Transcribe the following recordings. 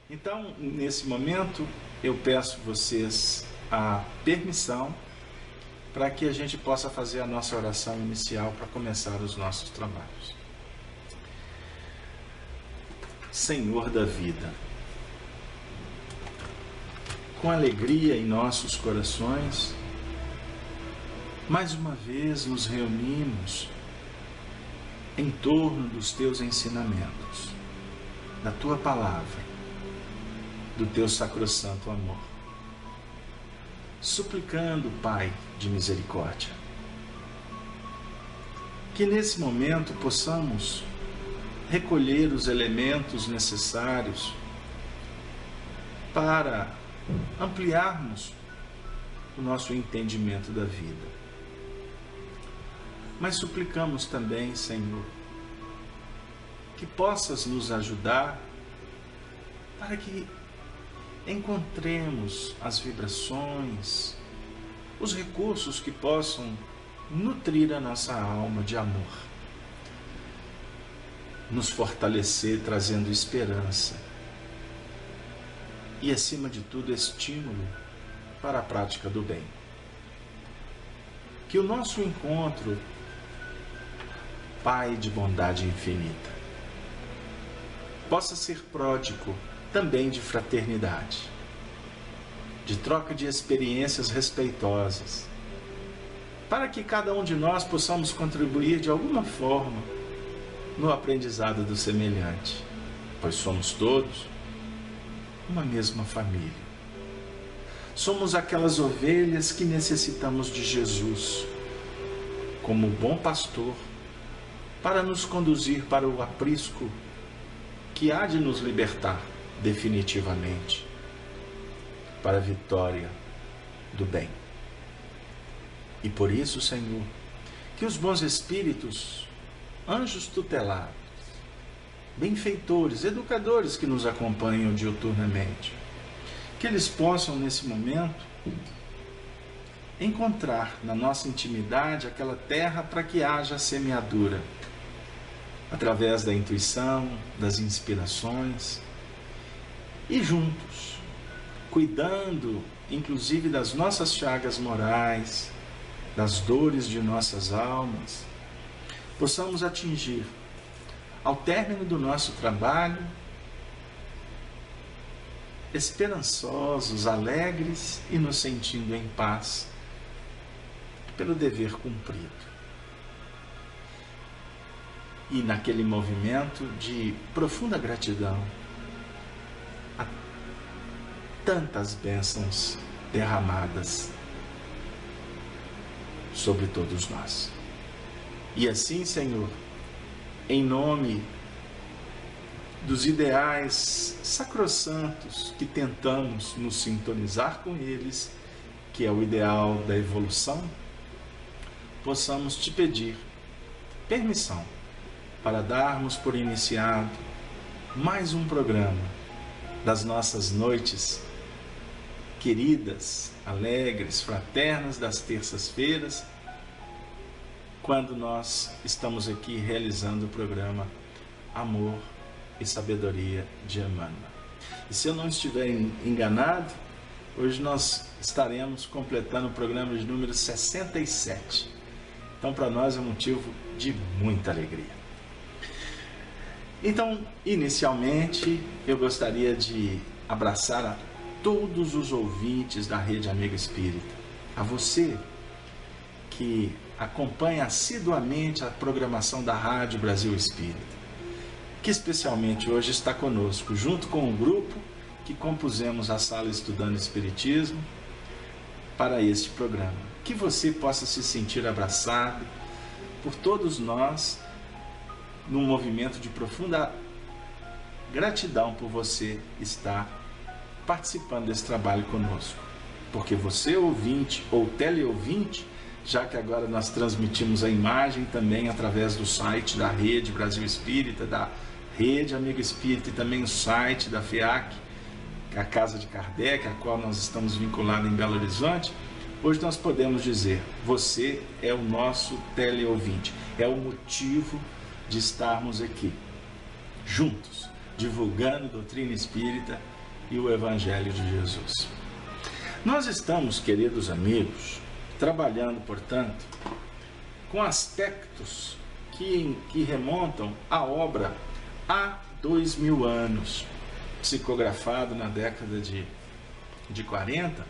Então, nesse momento, eu peço vocês a permissão para que a gente possa fazer a nossa oração inicial para começar os nossos trabalhos. Senhor da vida, com alegria em nossos corações, mais uma vez nos reunimos em torno dos teus ensinamentos, da tua palavra, do teu sacrossanto amor, suplicando, Pai de misericórdia, que nesse momento possamos recolher os elementos necessários para ampliarmos o nosso entendimento da vida. Mas suplicamos também, Senhor, que possas nos ajudar para que encontremos as vibrações, os recursos que possam nutrir a nossa alma de amor, nos fortalecer, trazendo esperança e, acima de tudo, estímulo para a prática do bem. Que o nosso encontro, Pai de bondade infinita, possa ser pródigo também de fraternidade, de troca de experiências respeitosas, para que cada um de nós possamos contribuir de alguma forma no aprendizado do semelhante, pois somos todos uma mesma família. Somos aquelas ovelhas que necessitamos de Jesus como bom pastor para nos conduzir para o aprisco que há de nos libertar definitivamente para a vitória do bem. E por isso, Senhor, que os bons espíritos, anjos tutelados, benfeitores, educadores que nos acompanham diuturnamente, que eles possam nesse momento encontrar na nossa intimidade aquela terra para que haja semeadura, através da intuição, das inspirações, e juntos, cuidando inclusive das nossas chagas morais, das dores de nossas almas, possamos atingir, ao término do nosso trabalho, esperançosos, alegres e nos sentindo em paz pelo dever cumprido. E naquele movimento de profunda gratidão a tantas bênçãos derramadas sobre todos nós. E assim, Senhor, em nome dos ideais sacrossantos que tentamos nos sintonizar com eles, que é o ideal da evolução, possamos te pedir permissão para darmos por iniciado mais um programa das nossas noites queridas, alegres, fraternas das terças-feiras, quando nós estamos aqui realizando o programa Amor e Sabedoria de Emmanuel. E se eu não estiver enganado, hoje nós estaremos completando o programa de número 67. Então, para nós é um motivo de muita alegria. Então, inicialmente, eu gostaria de abraçar a todos os ouvintes da Rede Amigo Espírita, a você que acompanha assiduamente a programação da Rádio Brasil Espírita, que especialmente hoje está conosco, junto com o grupo que compusemos a Sala Estudando Espiritismo para este programa. Que você possa se sentir abraçado por todos nós, num movimento de profunda gratidão por você estar participando desse trabalho conosco. Porque você, ouvinte ou teleouvinte, já que agora nós transmitimos a imagem também através do site da Rede Brasil Espírita, da Rede Amigo Espírita, e também o site da FEAC, que é a Casa de Kardec, a qual nós estamos vinculados em Belo Horizonte. Hoje nós podemos dizer, você é o nosso teleouvinte, é o motivo de estarmos aqui, juntos, divulgando doutrina espírita e o Evangelho de Jesus. Nós estamos, queridos amigos, trabalhando, portanto, com aspectos que remontam à obra há 2000 anos, psicografado na década de 40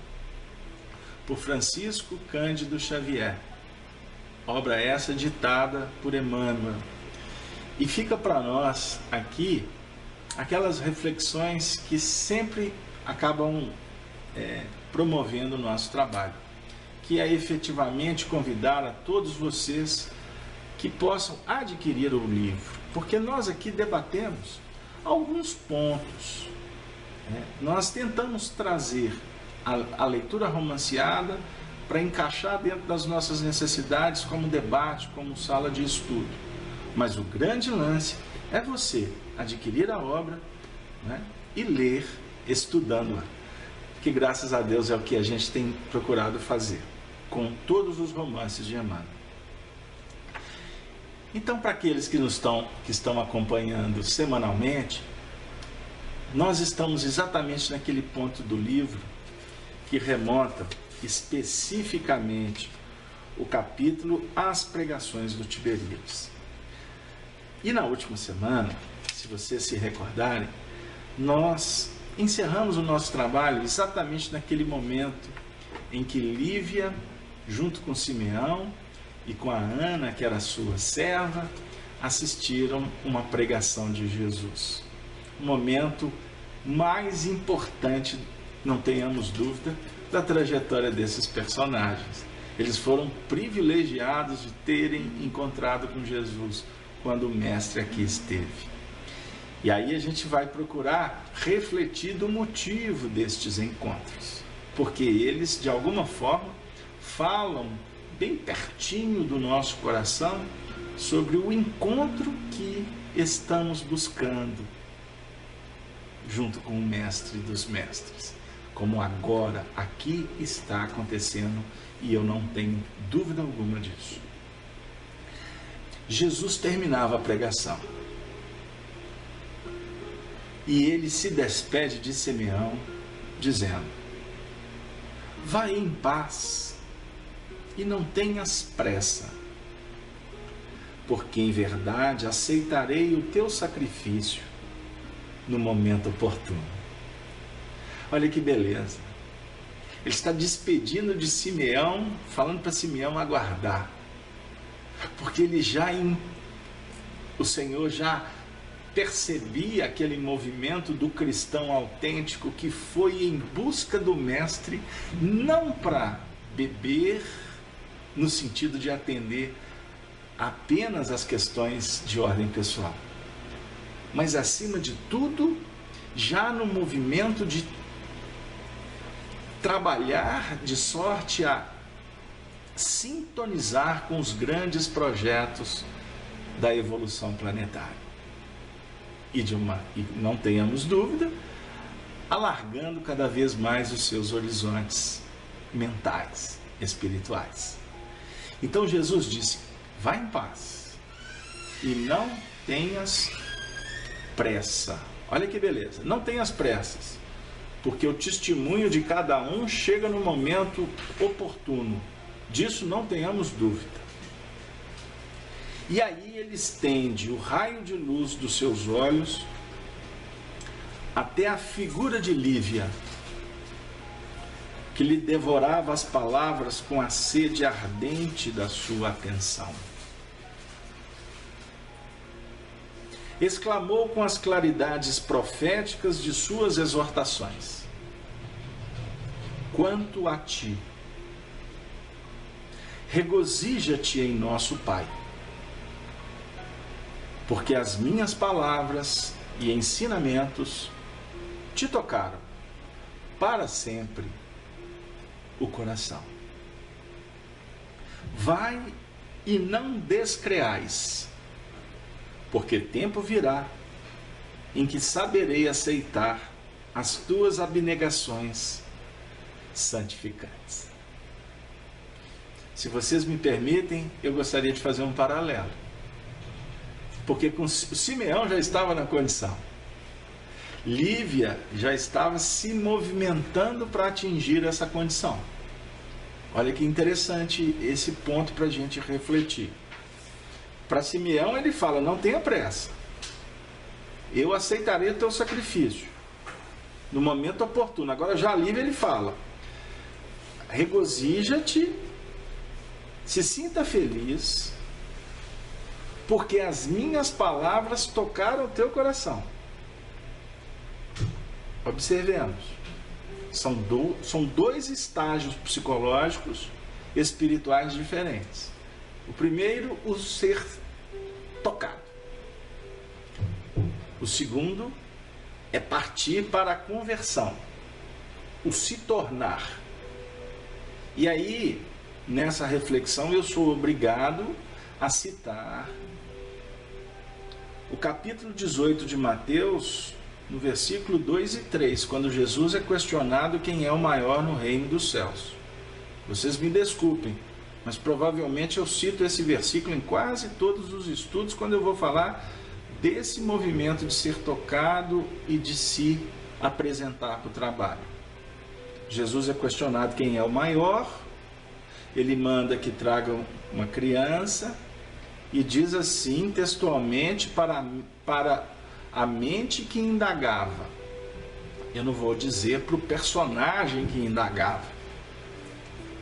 por Francisco Cândido Xavier. Obra essa ditada por Emmanuel. E fica para nós aqui aquelas reflexões que sempre acabam promovendo o nosso trabalho, que é efetivamente convidar a todos vocês que possam adquirir o livro, porque nós aqui debatemos alguns pontos. Nós tentamos trazer a leitura romanceada para encaixar dentro das nossas necessidades como debate, como sala de estudo. Mas o grande lance é você adquirir a obra, né, e ler estudando-a, que graças a Deus é o que a gente tem procurado fazer com todos os romances de Emmanuel. Então, para aqueles que estão acompanhando semanalmente, nós estamos exatamente naquele ponto do livro que remonta especificamente o capítulo As Pregações do Tiberíades. E na última semana, se vocês se recordarem, nós encerramos o nosso trabalho exatamente naquele momento em que Lívia, junto com Simeão e com a Ana, que era sua serva, assistiram uma pregação de Jesus. O momento mais importante, não tenhamos dúvida, da trajetória desses personagens. Eles foram privilegiados de terem encontrado com Jesus quando o Mestre aqui esteve. E aí a gente vai procurar refletir do motivo destes encontros, porque eles, de alguma forma, falam bem pertinho do nosso coração sobre o encontro que estamos buscando junto com o Mestre dos Mestres, como agora aqui está acontecendo, e eu não tenho dúvida alguma disso. Jesus terminava a pregação e ele se despede de Simeão dizendo: vai em paz e não tenhas pressa, porque em verdade aceitarei o teu sacrifício no momento oportuno. Olha que beleza. Ele está despedindo de Simeão, falando para Simeão aguardar, porque o Senhor já percebia aquele movimento do cristão autêntico que foi em busca do Mestre, não para beber, no sentido de atender apenas as questões de ordem pessoal, mas acima de tudo, já no movimento de trabalhar de sorte a sintonizar com os grandes projetos da evolução planetária. E não tenhamos dúvida, alargando cada vez mais os seus horizontes mentais, espirituais. Então Jesus disse: vai em paz e não tenhas pressa. Olha que beleza, não tenhas pressas, porque o testemunho de cada um chega no momento oportuno. Disso não tenhamos dúvida. E aí ele estende o raio de luz dos seus olhos até a figura de Lívia, que lhe devorava as palavras com a sede ardente da sua atenção. Exclamou com as claridades proféticas de suas exortações: quanto a ti, regozija-te em nosso Pai, porque as minhas palavras e ensinamentos te tocaram para sempre o coração. Vai e não descreais, porque tempo virá em que saberei aceitar as tuas abnegações santificantes. Se vocês me permitem, eu gostaria de fazer um paralelo, porque com o Simeão já estava na condição. Lívia já estava se movimentando para atingir essa condição. Olha que interessante esse ponto para a gente refletir. Para Simeão ele fala, não tenha pressa, eu aceitarei o teu sacrifício no momento oportuno. Agora já Lívia ele fala, regozija-te, se sinta feliz, porque as minhas palavras tocaram o teu coração. Observemos, são dois estágios psicológicos espirituais diferentes. O primeiro, o ser tocado. O segundo é partir para a conversão, o se tornar. E aí, nessa reflexão, eu sou obrigado a citar o capítulo 18 de Mateus, no versículo 2 e 3, quando Jesus é questionado quem é o maior no reino dos céus. Vocês me desculpem, mas provavelmente eu cito esse versículo em quase todos os estudos quando eu vou falar desse movimento de ser tocado e de se apresentar para o trabalho. Jesus é questionado quem é o maior, ele manda que tragam uma criança e diz assim textualmente para a mente que indagava. Eu não vou dizer para o personagem que indagava,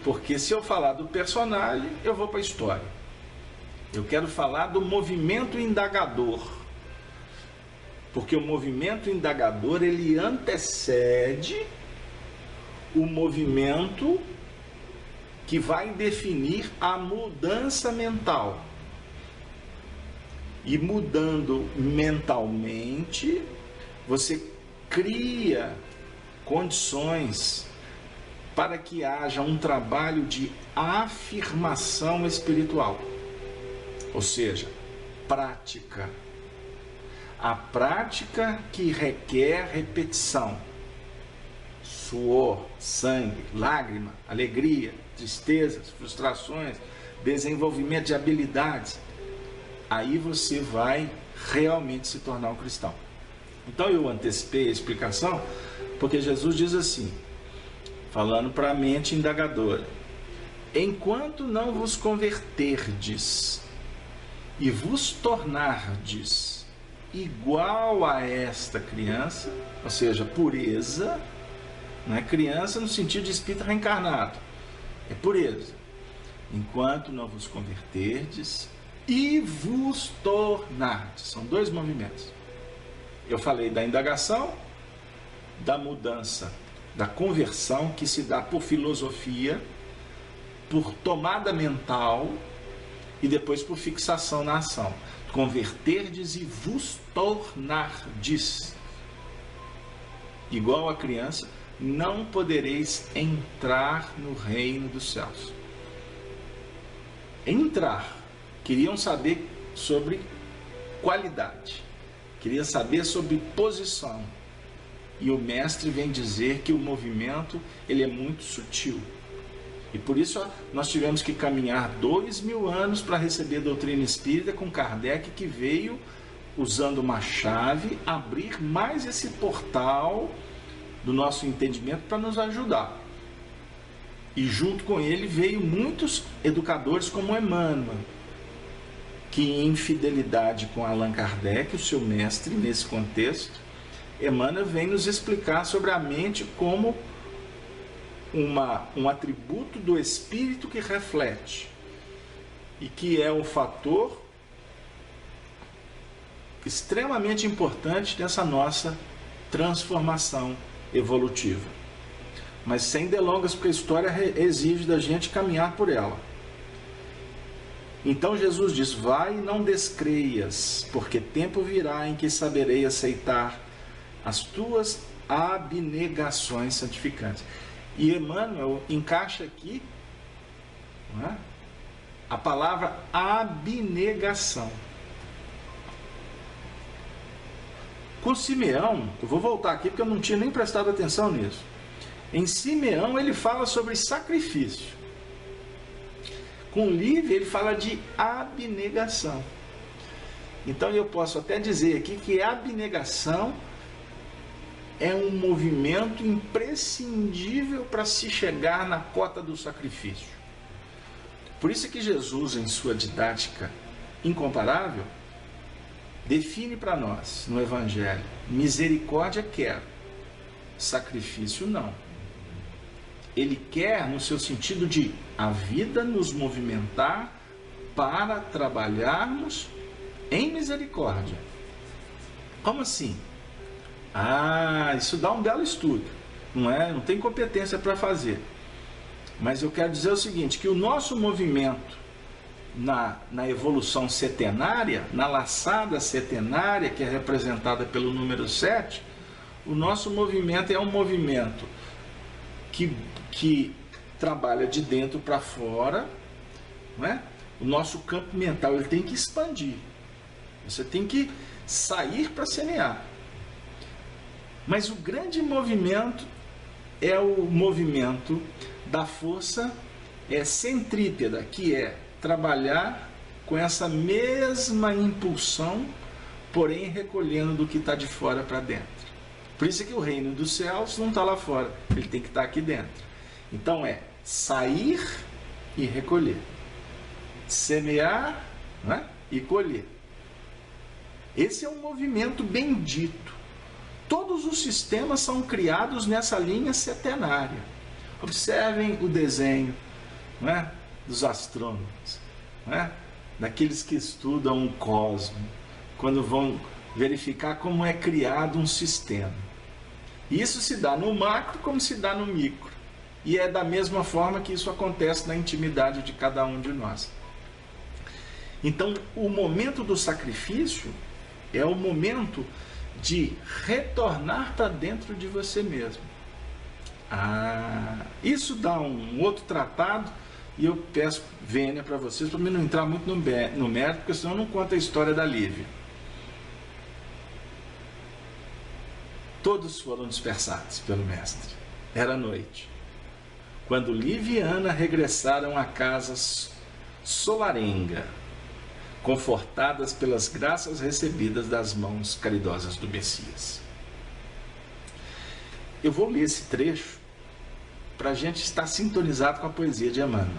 porque se eu falar do personagem, eu vou para a história. Eu quero falar do movimento indagador, porque o movimento indagador ele antecede o movimento que vai definir a mudança mental. E mudando mentalmente, você cria condições para que haja um trabalho de afirmação espiritual. Ou seja, prática. A prática que requer repetição. Suor, sangue, lágrima, alegria, tristezas, frustrações, desenvolvimento de habilidades. Aí você vai realmente se tornar um cristão. Então eu antecipei a explicação, porque Jesus diz assim, falando para a mente indagadora: enquanto não vos converterdes e vos tornardes igual a esta criança, ou seja, pureza, não é criança no sentido de espírito reencarnado, é pureza. Enquanto não vos converterdes e vos tornardes, são dois movimentos. Eu falei da indagação, da mudança, da conversão que se dá por filosofia, por tomada mental e depois por fixação na ação. Converterdes e vos tornardes igual a criança, não podereis entrar no reino dos céus. Entrar, queriam saber sobre qualidade, queriam saber sobre posição. E o mestre vem dizer que o movimento ele é muito sutil. E por isso nós tivemos que caminhar 2000 anos para receber a doutrina espírita com Kardec, que veio, usando uma chave, abrir mais esse portal do nosso entendimento para nos ajudar. E junto com ele veio muitos educadores como Emmanuel, que em fidelidade com Allan Kardec, o seu mestre nesse contexto, Emmanuel vem nos explicar sobre a mente como um atributo do espírito que reflete e que é um fator extremamente importante dessa nossa transformação evolutiva. Mas sem delongas, porque a história exige da gente caminhar por ela. Então Jesus diz: vai e não descreias, porque tempo virá em que saberei aceitar as tuas abnegações santificantes. E Emmanuel encaixa aqui, não é, a palavra abnegação. Com Simeão, eu vou voltar aqui porque eu não tinha nem prestado atenção nisso. Em Simeão ele fala sobre sacrifício. Com Lívia ele fala de abnegação. Então eu posso até dizer aqui que a abnegação é um movimento imprescindível para se chegar na cota do sacrifício. Por isso que Jesus, em sua didática incomparável, define para nós no Evangelho: misericórdia quero, sacrifício não. Ele quer no seu sentido de a vida nos movimentar para trabalharmos em misericórdia. Como assim? Isso dá um belo estudo, não é? Não tem competência para fazer. Mas eu quero dizer o seguinte, que o nosso movimento na evolução setenária, na laçada setenária, que é representada pelo número 7, o nosso movimento é um movimento que trabalha de dentro para fora, não é? O nosso campo mental ele tem que expandir. Você tem que sair para semear. Mas o grande movimento é o movimento da força centrípeta, que é trabalhar com essa mesma impulsão, porém recolhendo do que está de fora para dentro. Por isso é que o reino dos céus não está lá fora, ele tem que estar aqui dentro. Então é sair e recolher, semear, né, e colher. Esse é um movimento bendito. Todos os sistemas são criados nessa linha setenária. Observem o desenho, não é, dos astrônomos, não é, daqueles que estudam o cosmos, quando vão verificar como é criado um sistema. Isso se dá no macro como se dá no micro. E é da mesma forma que isso acontece na intimidade de cada um de nós. Então, o momento do sacrifício é o momento de retornar para dentro de você mesmo. Isso dá um outro tratado, e eu peço vênia para vocês, para mim não entrar muito no mérito, porque senão eu não conto a história da Lívia. Todos foram dispersados pelo mestre. Era noite, quando Lívia e Ana regressaram à casa solarenga, confortadas pelas graças recebidas das mãos caridosas do Messias. Eu vou ler esse trecho para a gente estar sintonizado com a poesia de Emmanuel.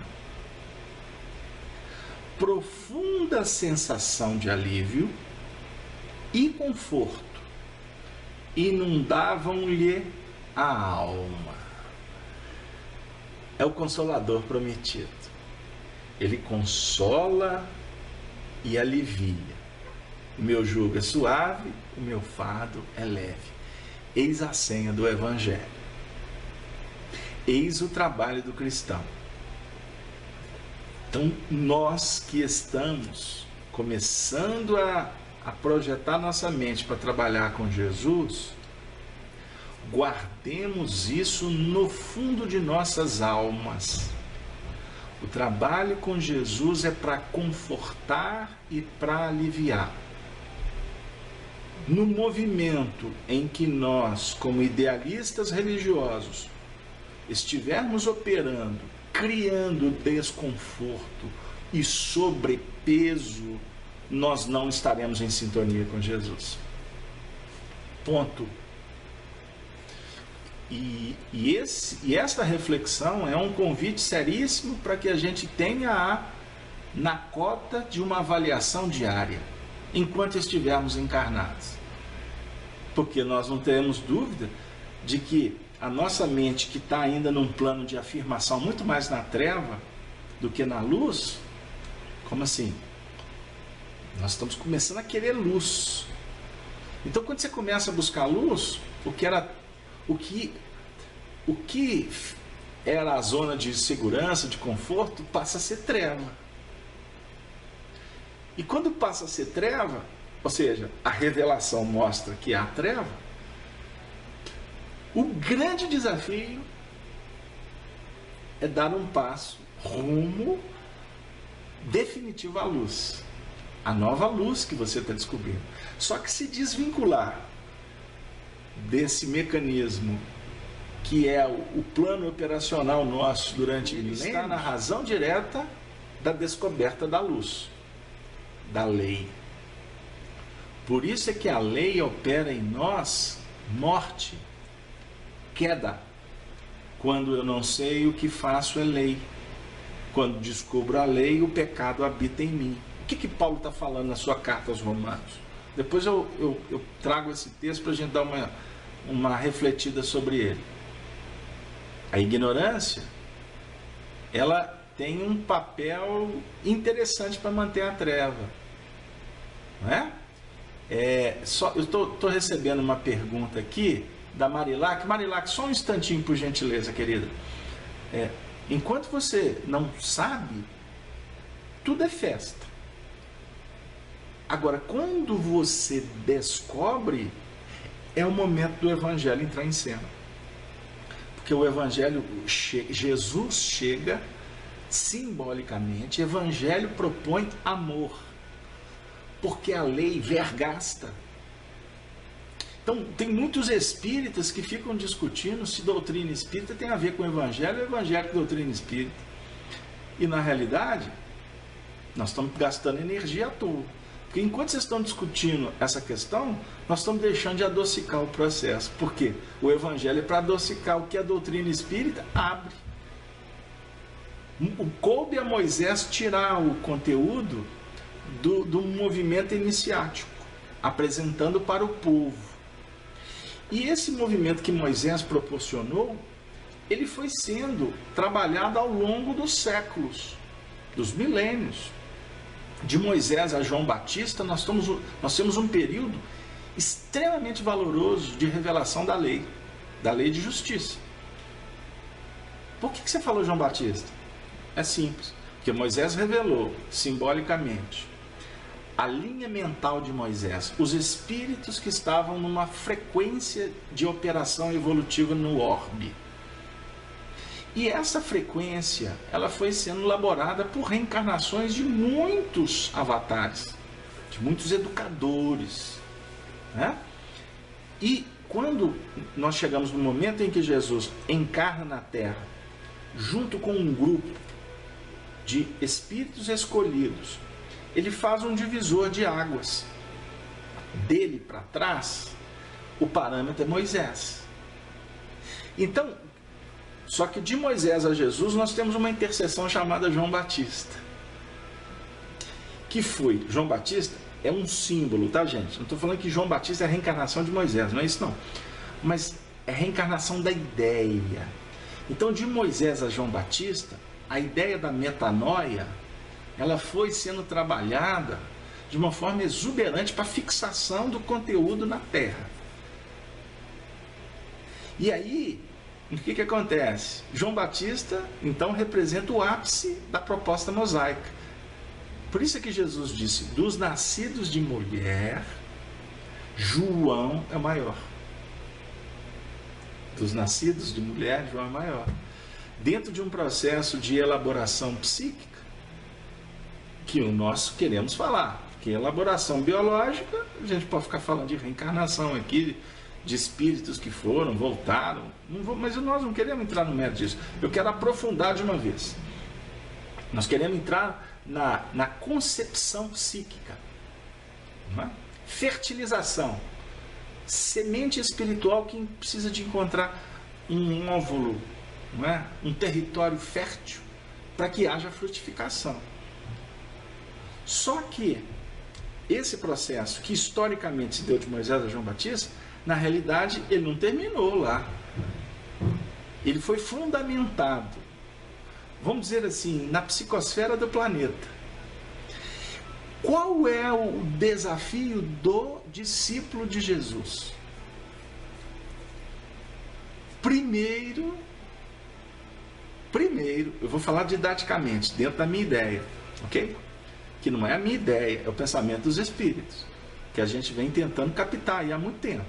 Profunda sensação de alívio e conforto inundavam-lhe a alma. É o Consolador prometido. Ele consola e alivia. O meu jugo é suave, o meu fardo é leve. Eis a senha do Evangelho. Eis o trabalho do cristão. Então, nós que estamos começando a projetar nossa mente para trabalhar com Jesus, guardemos isso no fundo de nossas almas. O trabalho com Jesus é para confortar e para aliviar. No movimento em que nós, como idealistas religiosos, estivermos operando, criando desconforto e sobrepeso, nós não estaremos em sintonia com Jesus. Ponto. E esta reflexão é um convite seríssimo para que a gente tenha na cota de uma avaliação diária, enquanto estivermos encarnados. Porque nós não temos dúvida de que a nossa mente, que está ainda num plano de afirmação muito mais na treva do que na luz, como assim? Nós estamos começando a querer luz. Então, quando você começa a buscar luz, o que era a zona de segurança, de conforto, passa a ser treva. E quando passa a ser treva, ou seja, a revelação mostra que há treva, o grande desafio é dar um passo rumo definitivo à luz. A nova luz que você está descobrindo. Só que se desvincular desse mecanismo que é o plano operacional nosso durante milênios, está na razão direta da descoberta da luz, da lei. Por isso é que a lei opera em nós morte, queda. Quando eu não sei, o que faço é lei. Quando descubro a lei, o pecado habita em mim. O que Paulo está falando na sua carta aos Romanos? Depois eu trago esse texto para a gente dar uma refletida sobre ele. A ignorância, ela tem um papel interessante para manter a treva. Não é? Eu estou recebendo uma pergunta aqui da Marilac. Marilac, só um instantinho, por gentileza, querida. Enquanto você não sabe, tudo é festa. Agora, quando você descobre, é o momento do Evangelho entrar em cena. Porque o Evangelho, Jesus chega simbolicamente, o Evangelho propõe amor. Porque a lei vergasta. Então, tem muitos espíritas que ficam discutindo se doutrina espírita tem a ver com o Evangelho ou Evangelho com doutrina espírita. E, na realidade, nós estamos gastando energia à toa. Porque enquanto vocês estão discutindo essa questão, nós estamos deixando de adocicar o processo. Por quê? O Evangelho é para adocicar o que a doutrina espírita abre. Coube a Moisés tirar o conteúdo do movimento iniciático, apresentando para o povo. E esse movimento que Moisés proporcionou, ele foi sendo trabalhado ao longo dos séculos, dos milênios. De Moisés a João Batista, nós temos um período extremamente valoroso de revelação da lei de justiça. Por que você falou João Batista? É simples, porque Moisés revelou simbolicamente a linha mental de Moisés, os espíritos que estavam numa frequência de operação evolutiva no orbe. E essa frequência, ela foi sendo elaborada por reencarnações de muitos avatares, de muitos educadores, né? E quando nós chegamos no momento em que Jesus encarna na Terra, junto com um grupo de espíritos escolhidos, ele faz um divisor de águas. Dele para trás, o parâmetro é Moisés. Então, só que de Moisés a Jesus, nós temos uma interseção chamada João Batista. Que foi, João Batista é um símbolo, tá, gente? Não estou falando que João Batista é a reencarnação de Moisés, não é isso não. Mas é a reencarnação da ideia. Então, de Moisés a João Batista, a ideia da metanoia, ela foi sendo trabalhada de uma forma exuberante para a fixação do conteúdo na Terra. E aí, o que acontece? João Batista, então, representa o ápice da proposta mosaica. Por isso é que Jesus disse, dos nascidos de mulher, João é o maior. Dos nascidos de mulher, João é o maior. Dentro de um processo de elaboração psíquica, que o nosso queremos falar, porque elaboração biológica, a gente pode ficar falando de reencarnação aqui, de espíritos que foram, voltaram, mas nós não queremos entrar no mérito disso. Eu quero aprofundar de uma vez. Nós queremos entrar na concepção psíquica, não é? Fertilização, semente espiritual que precisa de encontrar um óvulo, não é? Um território fértil para que haja frutificação. Só que esse processo que historicamente se deu de Moisés a João Batista, na realidade ele não terminou lá. Ele foi fundamentado, vamos dizer assim, na psicosfera do planeta. Qual é o desafio do discípulo de Jesus? Primeiro, eu vou falar didaticamente, dentro da minha ideia, ok? Que não é a minha ideia, é o pensamento dos espíritos, que a gente vem tentando captar aí há muito tempo.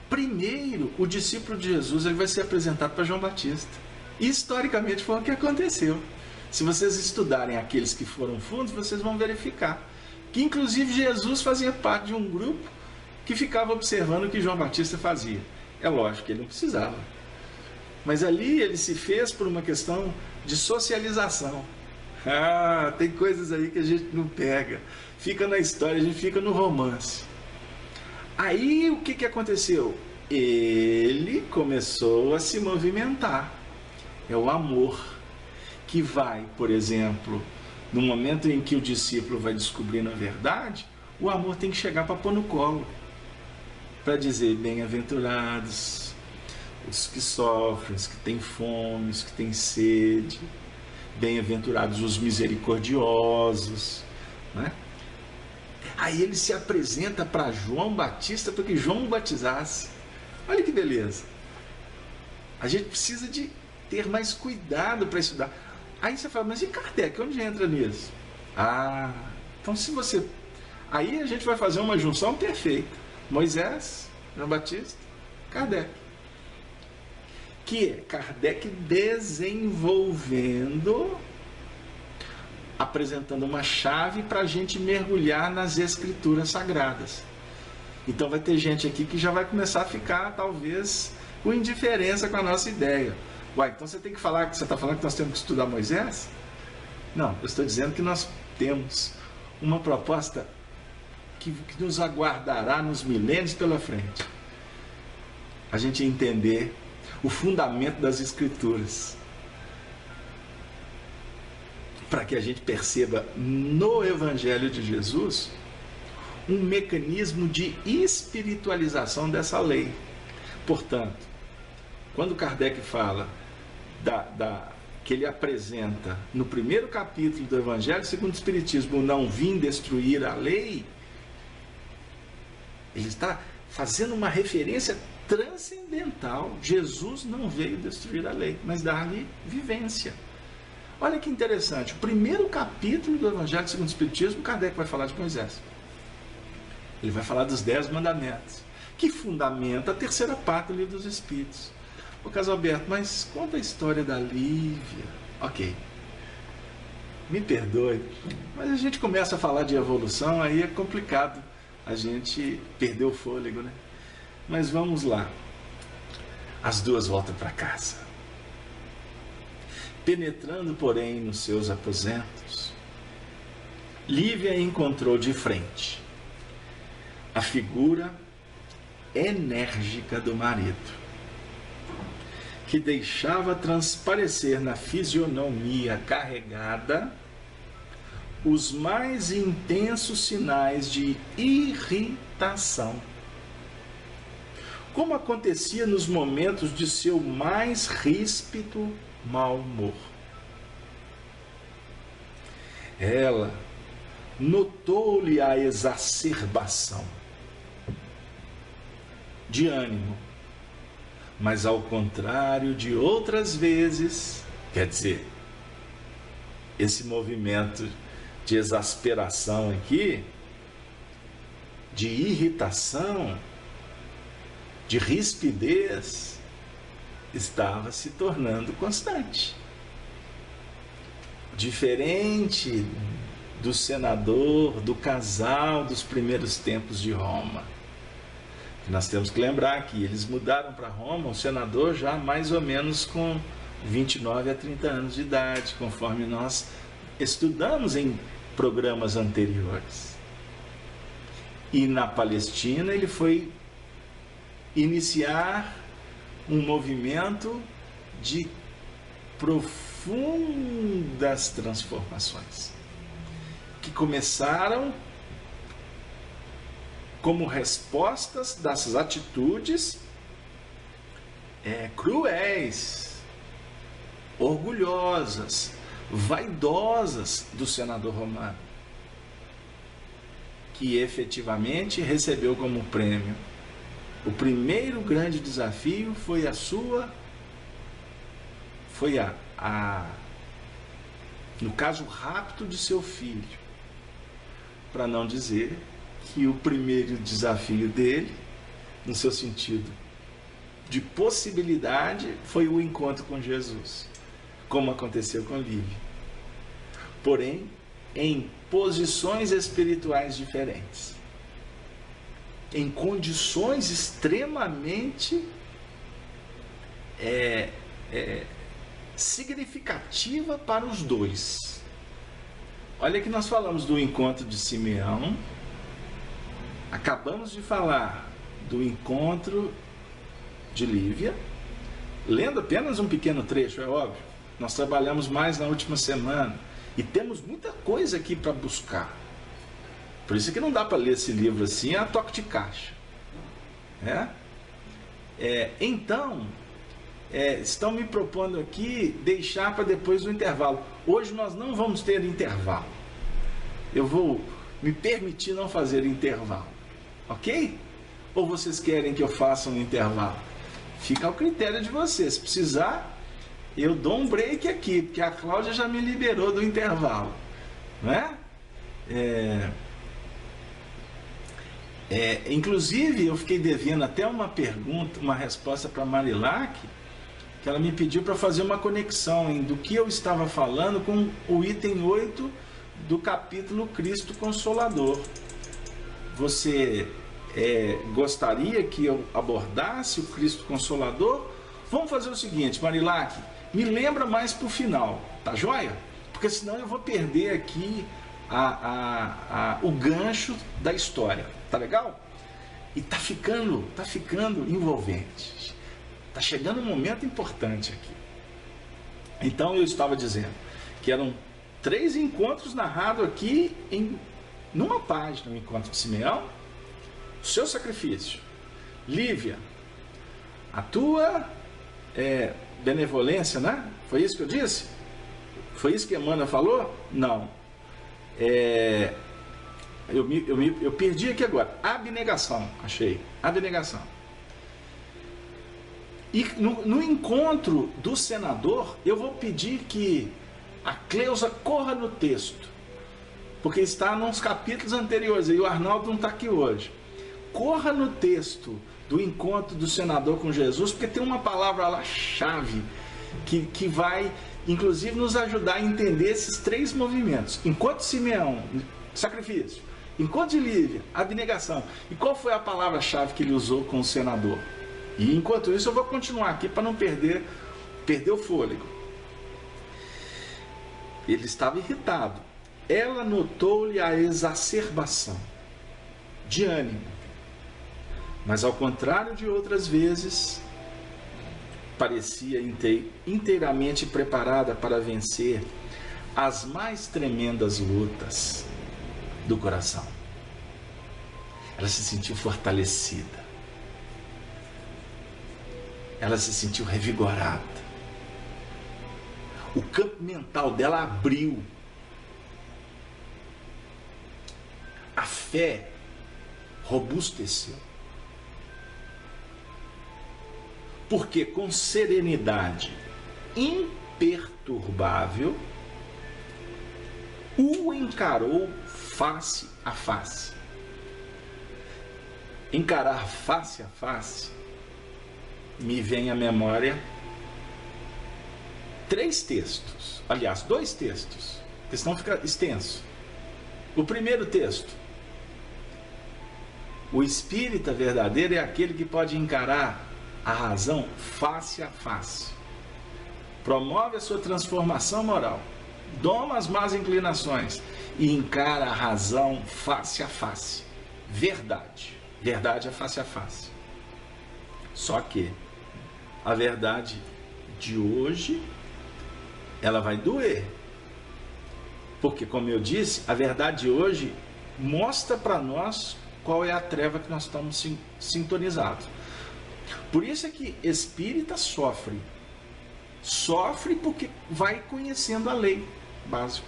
Primeiro, o discípulo de Jesus ele vai ser apresentado para João Batista. E, historicamente foi o que aconteceu. Se vocês estudarem aqueles que foram fundos, vocês vão verificar que inclusive Jesus fazia parte de um grupo que ficava observando o que João Batista fazia. É lógico que ele não precisava. Mas ali ele se fez por uma questão de socialização. Ah, tem coisas aí que a gente não pega. Fica na história, a gente fica no romance. Aí o que aconteceu? Ele começou a se movimentar. É o amor que vai, por exemplo, no momento em que o discípulo vai descobrindo a verdade, o amor tem que chegar para pôr no colo, para dizer: bem-aventurados os que sofrem, os que têm fome, os que têm sede, bem-aventurados os misericordiosos, né? Aí ele se apresenta para João Batista para que João o batizasse. Olha que beleza. A gente precisa de ter mais cuidado para estudar. Aí você fala: mas e Kardec? Onde entra nisso? Ah, então se você... Aí a gente vai fazer uma junção perfeita. Moisés, João Batista, Kardec. Que é Kardec desenvolvendo, apresentando uma chave para a gente mergulhar nas escrituras sagradas. Então vai ter gente aqui que já vai começar a ficar, talvez, com indiferença com a nossa ideia. Uai, então você tem que falar que você está falando que nós temos que estudar Moisés? Não, eu estou dizendo que nós temos uma proposta que nos aguardará nos milênios pela frente. A gente entender o fundamento das escrituras, para que a gente perceba no Evangelho de Jesus um mecanismo de espiritualização dessa lei. Portanto, quando Kardec fala que ele apresenta no primeiro capítulo do Evangelho segundo o Espiritismo, não vim destruir a lei, ele está fazendo uma referência transcendental. Jesus não veio destruir a lei, mas dar-lhe vivência. Olha que interessante, o primeiro capítulo do Evangelho segundo o Espiritismo, Kardec vai falar de Moisés. Ele vai falar dos 10 mandamentos, que fundamenta a terceira parte do Livro dos Espíritos. Ô Casalberto, mas conta a história da Lívia. Ok, me perdoe, mas a gente começa a falar de evolução, aí é complicado, a gente perdeu o fôlego, né? Mas vamos lá. As duas voltam para casa. Penetrando, porém, nos seus aposentos, Lívia encontrou de frente a figura enérgica do marido, que deixava transparecer na fisionomia carregada os mais intensos sinais de irritação, como acontecia nos momentos de seu mais ríspido mau humor. Ela notou-lhe a exacerbação de ânimo, mas ao contrário de outras vezes, quer dizer, esse movimento de exasperação aqui, de irritação, de rispidez, estava se tornando constante. Diferente do senador, do casal dos primeiros tempos de Roma. Nós temos que lembrar que eles mudaram para Roma, o senador já mais ou menos com 29 a 30 anos de idade, conforme nós estudamos em programas anteriores. E na Palestina ele foi iniciar um movimento de profundas transformações, que começaram como respostas das atitudes cruéis, orgulhosas, vaidosas do senador romano, que efetivamente recebeu como prêmio. O primeiro grande desafio foi no caso, o rapto de seu filho, para não dizer que o primeiro desafio dele, no seu sentido de possibilidade, foi o encontro com Jesus, como aconteceu com Lívia. Porém, em posições espirituais diferentes, em condições extremamente significativas para os dois. Olha que nós falamos do encontro de Simeão, acabamos de falar do encontro de Lívia, lendo apenas um pequeno trecho, é óbvio. Nós trabalhamos mais na última semana e temos muita coisa aqui para buscar. Por isso que não dá para ler esse livro assim a toque de caixa. Então, estão me propondo aqui deixar para depois do intervalo. Hoje nós não vamos ter intervalo. Eu vou me permitir não fazer intervalo. Ok? Ou vocês querem que eu faça um intervalo? Fica ao critério de vocês. Se precisar, eu dou um break aqui, porque a Cláudia já me liberou do intervalo. Não é? Inclusive, eu fiquei devendo até uma pergunta, uma resposta para a Marilac, que ela me pediu para fazer uma conexão do que eu estava falando com o item 8 do capítulo Cristo Consolador. Você gostaria que eu abordasse o Cristo Consolador? Vamos fazer o seguinte, Marilac, me lembra mais para o final, tá joia? Porque senão eu vou perder aqui o gancho da história, tá legal? E tá ficando envolvente. Tá chegando um momento importante aqui. Então eu estava dizendo que eram 3 encontros narrados aqui numa página: o encontro de Simeão, o seu sacrifício, Lívia, a tua benevolência, né? Foi isso que eu disse? Foi isso que Emmanuel falou? Não. Eu perdi aqui agora. Abnegação, achei. Abnegação. E no encontro do senador, eu vou pedir que a Cleusa corra no texto, porque está nos capítulos anteriores, e o Arnaldo não está aqui hoje. Corra no texto do encontro do senador com Jesus, porque tem uma palavra lá chave que vai, inclusive, nos ajudar a entender esses 3 movimentos: encontro de Simeão, sacrifício; encontro de Lívia, abnegação. E qual foi a palavra-chave que ele usou com o senador? E enquanto isso eu vou continuar aqui para não perder o fôlego. Ele estava irritado. Ela notou-lhe a exacerbação de ânimo, mas ao contrário de outras vezes, parecia inteiramente preparada para vencer as mais tremendas lutas do coração. Ela se sentiu fortalecida. Ela se sentiu revigorada. O campo mental dela abriu. A fé robusteceu. Porque com serenidade imperturbável o encarou face a face. Encarar face a face, me vem à memória 3 textos, aliás, 2 textos, porque senão fica extenso. O primeiro texto: o espírita verdadeiro é aquele que pode encarar a razão face a face, promove a sua transformação moral, doma as más inclinações e encara a razão face a face. Verdade é face a face. Só que a verdade de hoje, ela vai doer. Porque, como eu disse, a verdade de hoje mostra para nós qual é a treva que nós estamos sintonizados. Por isso é que espírita sofre. Sofre porque vai conhecendo a lei básica.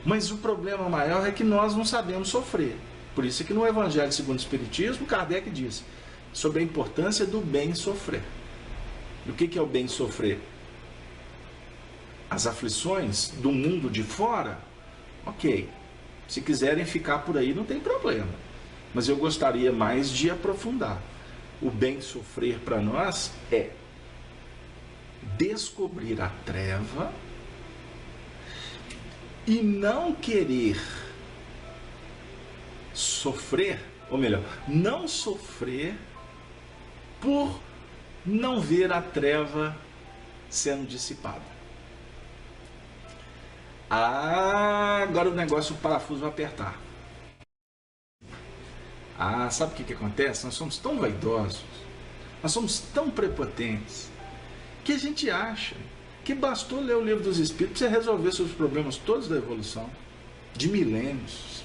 Mas o problema maior é que nós não sabemos sofrer. Por isso é que no Evangelho segundo o Espiritismo, Kardec diz sobre a importância do bem sofrer. O que é o bem sofrer? As aflições do mundo de fora, ok. Se quiserem ficar por aí, não tem problema. Mas eu gostaria mais de aprofundar. O bem sofrer para nós é descobrir a treva e não querer sofrer, ou melhor, não sofrer por não ver a treva sendo dissipada. Agora o negócio, o parafuso vai apertar. Ah, sabe o que acontece? Nós somos tão vaidosos, nós somos tão prepotentes, que a gente acha que bastou ler o livro dos Espíritos para você resolver seus problemas todos da evolução, de milênios.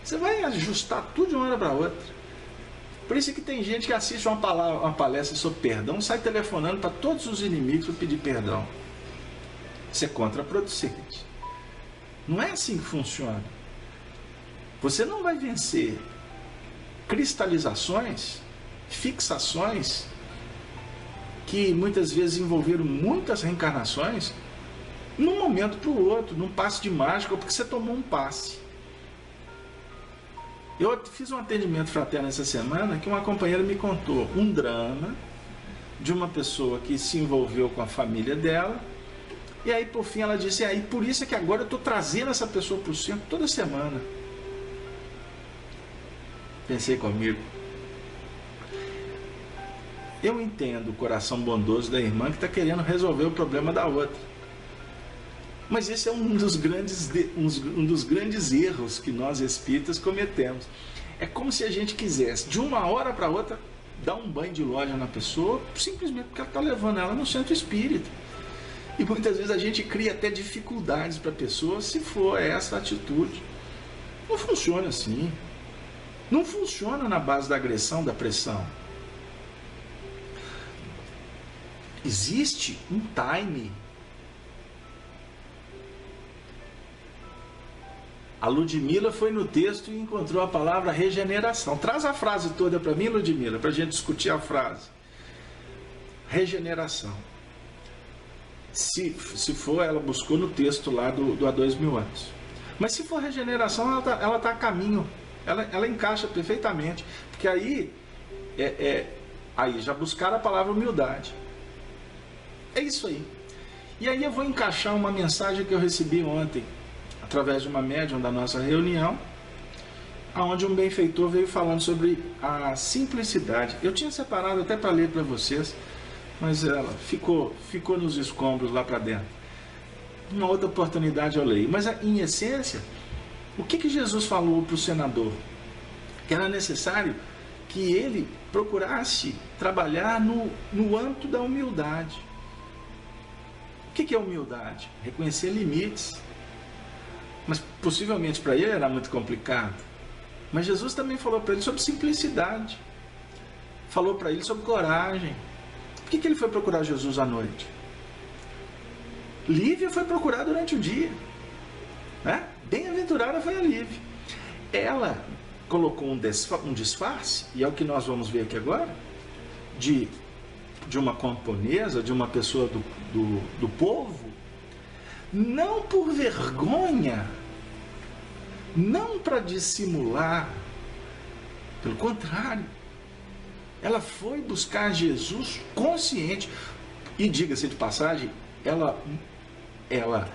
Você vai ajustar tudo de uma hora para outra. Por isso que tem gente que assiste uma palestra sobre perdão, sai telefonando para todos os inimigos para pedir perdão. Isso é contraproducente. Não é assim que funciona. Você não vai vencer cristalizações, fixações, que muitas vezes envolveram muitas reencarnações, num momento para o outro, num passe de mágica, ou porque você tomou um passe. Eu fiz um atendimento fraterno essa semana que uma companheira me contou um drama de uma pessoa que se envolveu com a família dela, e aí por fim ela disse, aí por isso é que agora eu estou trazendo essa pessoa para o centro toda semana. Pensei comigo, eu entendo o coração bondoso da irmã que está querendo resolver o problema da outra, mas esse é um dos grandes erros que nós espíritas cometemos. É como se a gente quisesse de uma hora para outra dar um banho de loja na pessoa, simplesmente porque ela está levando ela no centro espírita. E muitas vezes a gente cria até dificuldades para a pessoa se for essa atitude. Não funciona assim. Não funciona na base da agressão, da pressão. Existe um time. A Ludmila foi no texto e encontrou a palavra regeneração. Traz a frase toda para mim, Ludmila, para a gente discutir a frase. Regeneração. Se for, ela buscou no texto lá do há 2000 anos. Mas se for regeneração, ela tá a caminho. Ela encaixa perfeitamente. Porque aí já buscaram a palavra humildade. É isso aí. E aí eu vou encaixar uma mensagem que eu recebi ontem, através de uma médium da nossa reunião, onde um benfeitor veio falando sobre a simplicidade. Eu tinha separado até para ler para vocês, mas ela ficou nos escombros lá para dentro. Uma outra oportunidade eu leio. Mas em essência, o que Jesus falou para o senador? Que era necessário que ele procurasse trabalhar no âmbito da humildade. O que é humildade? Reconhecer limites. Mas possivelmente para ele era muito complicado. Mas Jesus também falou para ele sobre simplicidade. Falou para ele sobre coragem. Por que ele foi procurar Jesus à noite? Lívia foi procurar durante o dia. Né? Bem-aventurada foi a Lívia. Ela colocou um disfarce, e é o que nós vamos ver aqui agora, de uma camponesa, de uma pessoa do povo, não por vergonha, não para dissimular, pelo contrário, ela foi buscar Jesus consciente, e diga-se de passagem, ela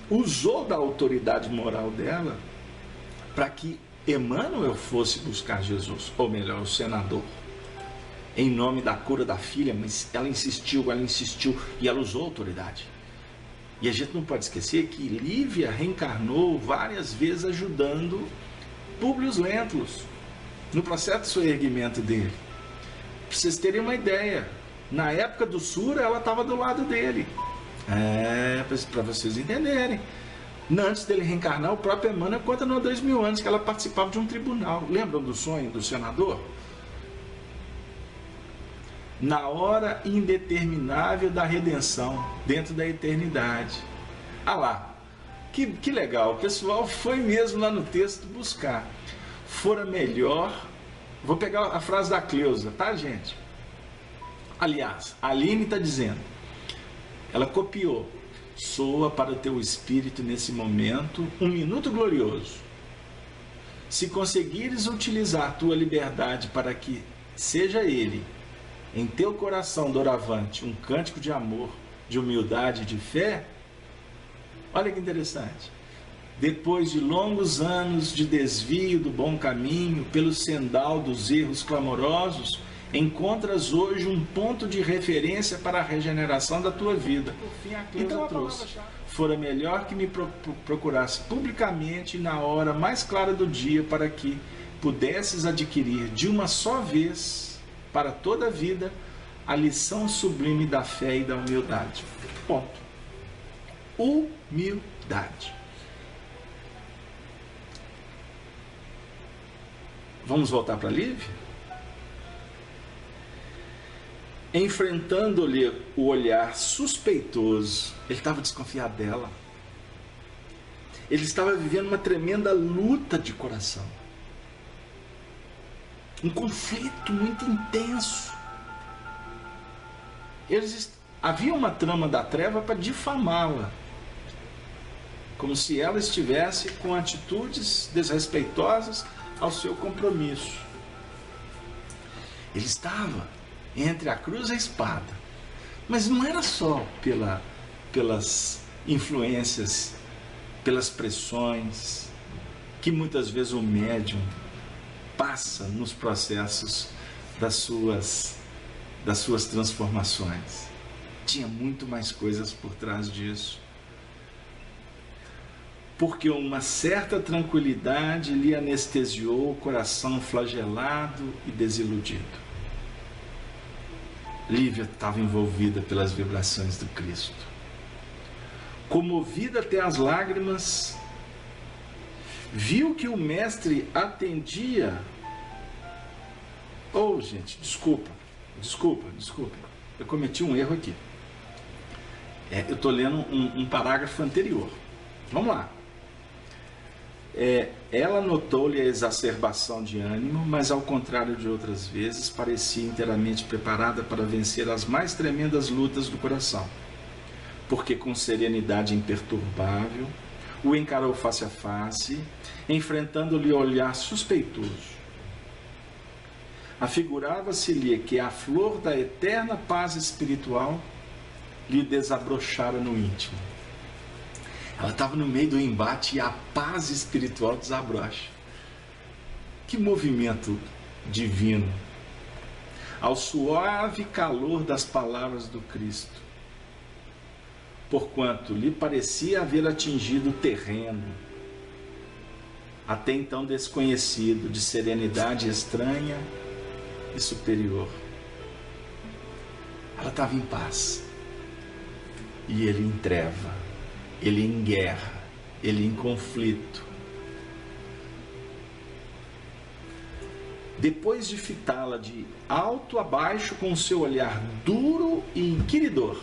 usou da autoridade moral dela para que Emmanuel fosse buscar Jesus, ou melhor, o senador, em nome da cura da filha, mas ela insistiu e ela usou a autoridade. E a gente não pode esquecer que Lívia reencarnou várias vezes ajudando Públio Lentulus no processo de soerguimento dele. Para vocês terem uma ideia, na época do Sura ela estava do lado dele. Para vocês entenderem. Antes dele reencarnar, o próprio Emmanuel conta no 2000 anos que ela participava de um tribunal. Lembram do sonho do senador? Na hora indeterminável da redenção, dentro da eternidade. Ah lá, que legal, o pessoal foi mesmo lá no texto buscar. Fora melhor, vou pegar a frase da Cleusa, tá, gente? Aliás, a Aline está dizendo, ela copiou, soa para o teu espírito nesse momento um minuto glorioso. Se conseguires utilizar tua liberdade para que seja ele, em teu coração doravante, um cântico de amor, de humildade e de fé, olha que interessante. Depois de longos anos de desvio do bom caminho, pelo sendal dos erros clamorosos, encontras hoje um ponto de referência para a regeneração da tua vida. Então a trouxe. Fora melhor que me procurasse publicamente na hora mais clara do dia para que pudesses adquirir de uma só vez, para toda a vida, a lição sublime da fé e da humildade. Ponto. Humildade. Vamos voltar para Lívia? Enfrentando-lhe o olhar suspeitoso, ele estava desconfiado dela. Ele estava vivendo uma tremenda luta de coração. Um conflito muito intenso. Havia uma trama da treva para difamá-la, como se ela estivesse com atitudes desrespeitosas ao seu compromisso. Ele estava entre a cruz e a espada, mas não era só pelas influências, pelas pressões que muitas vezes o médium passa nos processos das suas transformações. Tinha muito mais coisas por trás disso. Porque uma certa tranquilidade lhe anestesiou o coração flagelado e desiludido. Lívia estava envolvida pelas vibrações do Cristo. Comovida até as lágrimas, viu que o mestre atendia. Oh, gente, desculpa. Eu cometi um erro aqui. Eu estou lendo um parágrafo anterior. Vamos lá. Ela notou-lhe a exacerbação de ânimo, mas ao contrário de outras vezes, parecia inteiramente preparada para vencer as mais tremendas lutas do coração, porque com serenidade imperturbável o encarou face a face, enfrentando-lhe o olhar suspeitoso. Afigurava-se-lhe que a flor da eterna paz espiritual lhe desabrochara no íntimo. Ela estava no meio do embate e a paz espiritual desabrocha. Que movimento divino! Ao suave calor das palavras do Cristo, porquanto lhe parecia haver atingido o terreno, até então desconhecido, de serenidade estranha e superior. Ela estava em paz. E ele em treva, ele em guerra, ele em conflito. Depois de fitá-la de alto a baixo com seu olhar duro e inquiridor,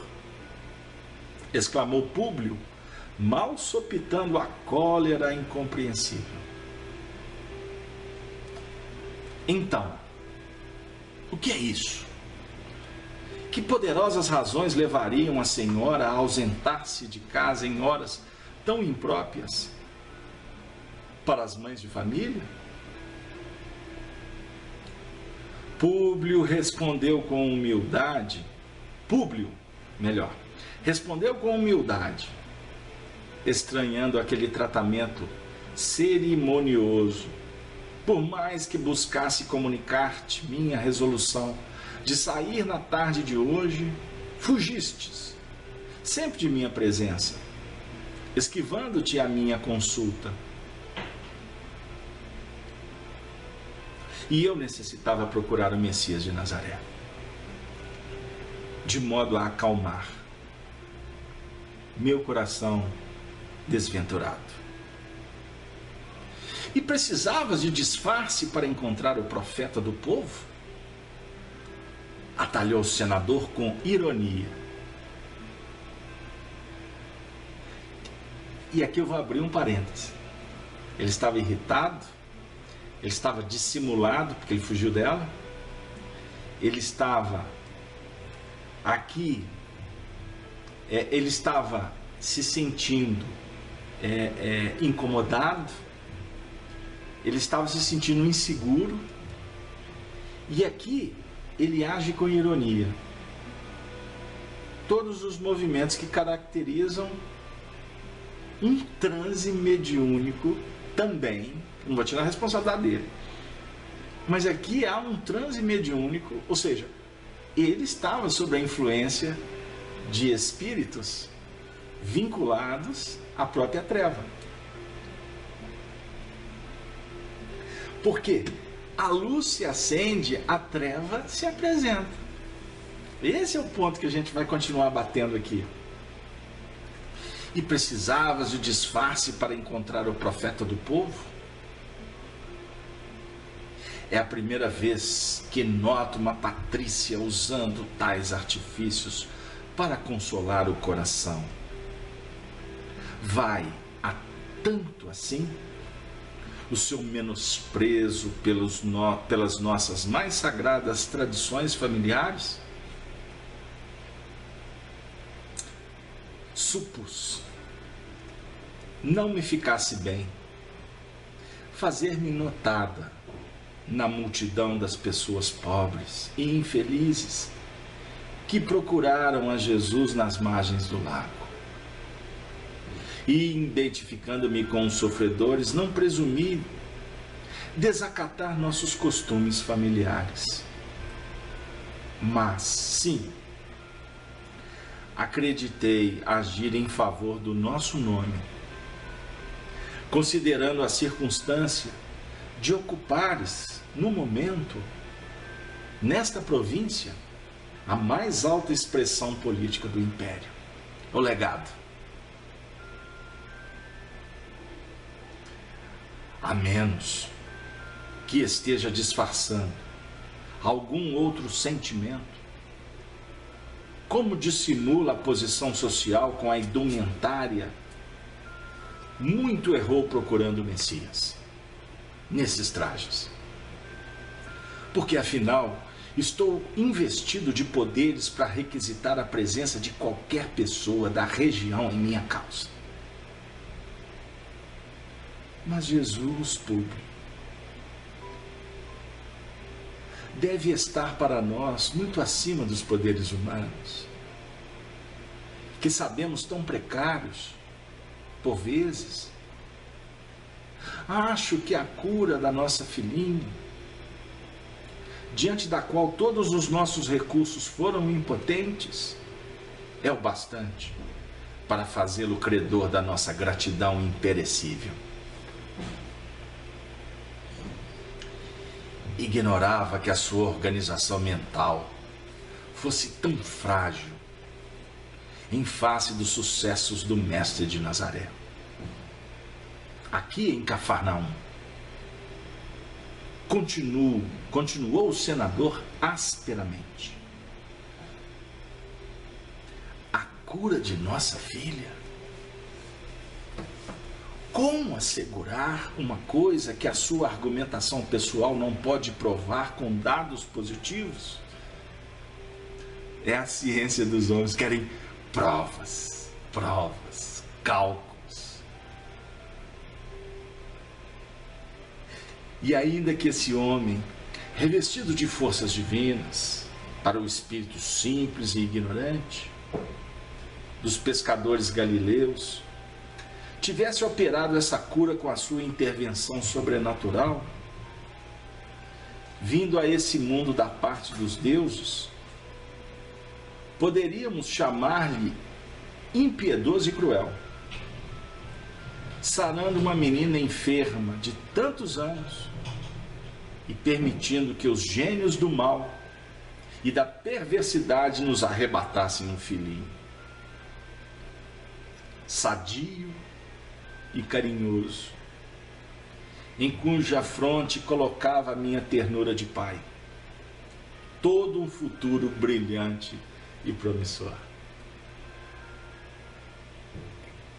exclamou Públio, mal sopitando a cólera incompreensível: então, o que é isso? Que poderosas razões levariam a senhora a ausentar-se de casa em horas tão impróprias para as mães de família? Públio respondeu com humildade, estranhando aquele tratamento cerimonioso. Por mais que buscasse comunicar-te minha resolução de sair na tarde de hoje, fugistes sempre de minha presença, esquivando-te a minha consulta. E eu necessitava procurar o Messias de Nazaré, de modo a acalmar meu coração desventurado. E precisavas de disfarce para encontrar o profeta do povo? Atalhou o senador com ironia. E aqui eu vou abrir um parêntese. Ele estava irritado, ele estava dissimulado, porque ele fugiu dela. Ele estava aqui, ele estava se sentindo incomodado, ele estava se sentindo inseguro. E aqui ele age com ironia. Todos os movimentos que caracterizam um transe mediúnico também, não vou tirar a responsabilidade dele, mas aqui há um transe mediúnico, ou seja, ele estava sob a influência de espíritos vinculados à própria treva. Porque a luz se acende, a treva se apresenta. Esse é o ponto que a gente vai continuar batendo aqui. E precisavas de disfarce para encontrar o profeta do povo? É a primeira vez que noto uma patrícia usando tais artifícios para consolar o coração. Vai a tanto assim o seu menosprezo pelas nossas mais sagradas tradições familiares? Supus não me ficasse bem fazer-me notada na multidão das pessoas pobres e infelizes que procuraram a Jesus nas margens do lago. E, identificando-me com os sofredores, não presumi desacatar nossos costumes familiares. Mas, sim, acreditei agir em favor do nosso nome, considerando a circunstância de ocupares, no momento, nesta província, a mais alta expressão política do império, o legado. A menos que esteja disfarçando algum outro sentimento, como dissimula a posição social com a indumentária, muito errou procurando o Messias nesses trajes. Porque afinal, estou investido de poderes para requisitar a presença de qualquer pessoa da região em minha causa. Mas Jesus, Públio, deve estar para nós muito acima dos poderes humanos, que sabemos tão precários, por vezes. Acho que a cura da nossa filhinha, diante da qual todos os nossos recursos foram impotentes, é o bastante para fazê-lo credor da nossa gratidão imperecível. Ignorava que a sua organização mental fosse tão frágil em face dos sucessos do Mestre de Nazaré. Aqui em Cafarnaum, continuou o senador asperamente. A cura de nossa filha? Como assegurar uma coisa que a sua argumentação pessoal não pode provar com dados positivos? É a ciência dos homens, querem provas, cálculos. E ainda que esse homem, revestido de forças divinas, para o espírito simples e ignorante dos pescadores galileus, tivesse operado essa cura com a sua intervenção sobrenatural, vindo a esse mundo da parte dos deuses, poderíamos chamar-lhe impiedoso e cruel, sarando uma menina enferma de tantos anos e permitindo que os gênios do mal e da perversidade nos arrebatassem um filhinho sadio e carinhoso, em cuja fronte colocava a minha ternura de pai, todo um futuro brilhante e promissor.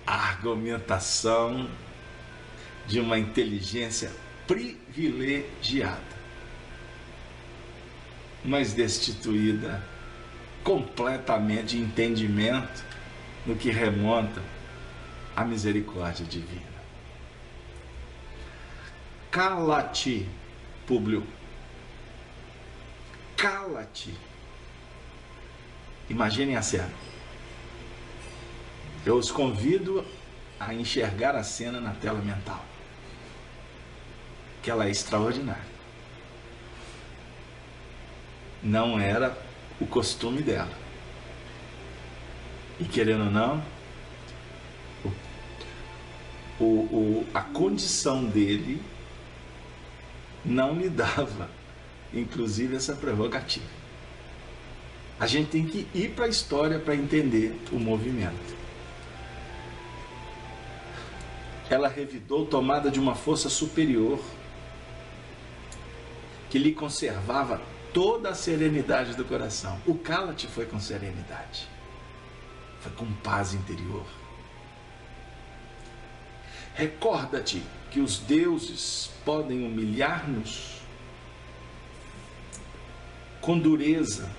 A argumentação de uma inteligência privilegiada, mas destituída completamente de entendimento no que remonta à misericórdia divina. Cala-te, Públio. Cala-te. Imaginem a cena. Eu os convido a enxergar a cena na tela mental, que ela é extraordinária. Não era o costume dela. E querendo ou não, a condição dele não lhe dava, inclusive, essa prerrogativa. A gente tem que ir para a história para entender o movimento. Ela revidou tomada de uma força superior que lhe conservava toda a serenidade do coração. O cala-te foi com serenidade, foi com paz interior. Recorda-te que os deuses podem humilhar-nos com dureza,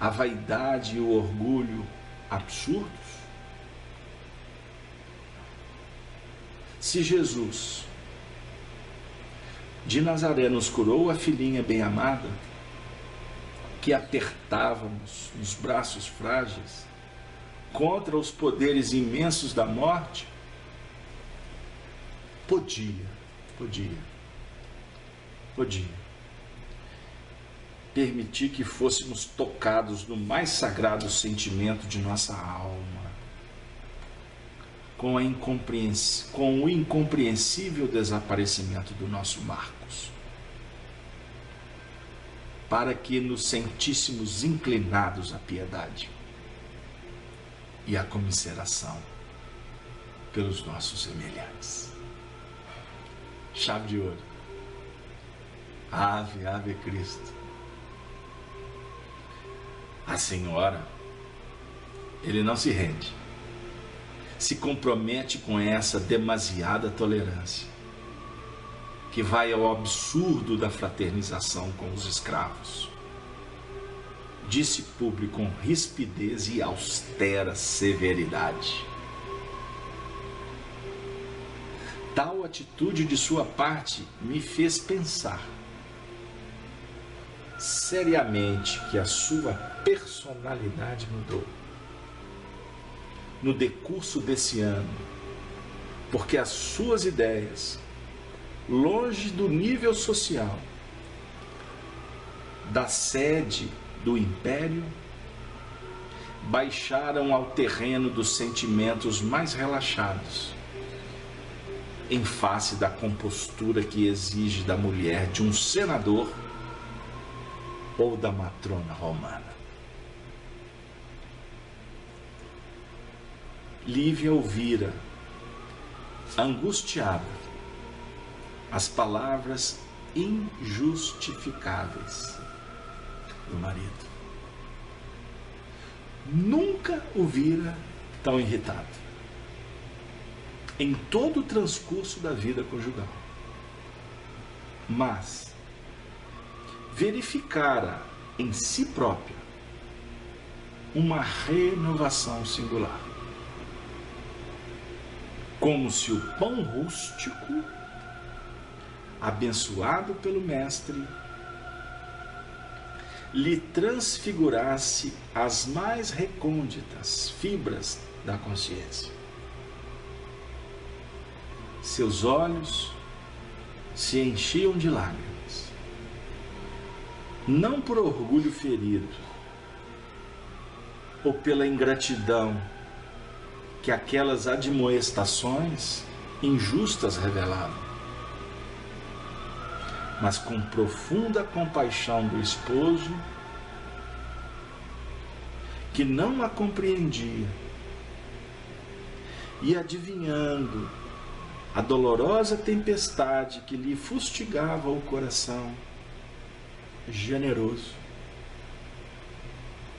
a vaidade e o orgulho absurdos. Se Jesus de Nazaré nos curou a filhinha bem-amada, que apertávamos nos braços frágeis contra os poderes imensos da morte, podia permitir que fôssemos tocados no mais sagrado sentimento de nossa alma, com o incompreensível desaparecimento do nosso Marcos, para que nos sentíssemos inclinados à piedade e à comiseração pelos nossos semelhantes. Chave de ouro. Ave, ave Cristo. A Senhora, ele não se rende, se compromete com essa demasiada tolerância, que vai ao absurdo da fraternização com os escravos. Disse público com rispidez e austera severidade. Tal atitude de sua parte me fez pensar seriamente que a sua personalidade mudou no decurso desse ano, porque as suas ideias, longe do nível social, da sede do império, baixaram ao terreno dos sentimentos mais relaxados, em face da compostura que exige da mulher de um senador ou da matrona romana. Lívia ouvira, angustiada, as palavras injustificáveis do marido. Nunca o vira tão irritado em todo o transcurso da vida conjugal. Mas verificara em si própria uma renovação singular, como se o pão rústico, abençoado pelo mestre, lhe transfigurasse as mais recônditas fibras da consciência. Seus olhos se enchiam de lágrimas, não por orgulho ferido ou pela ingratidão que aquelas admoestações injustas revelavam, mas com profunda compaixão do esposo, que não a compreendia, e adivinhando a dolorosa tempestade que lhe fustigava o coração, generoso,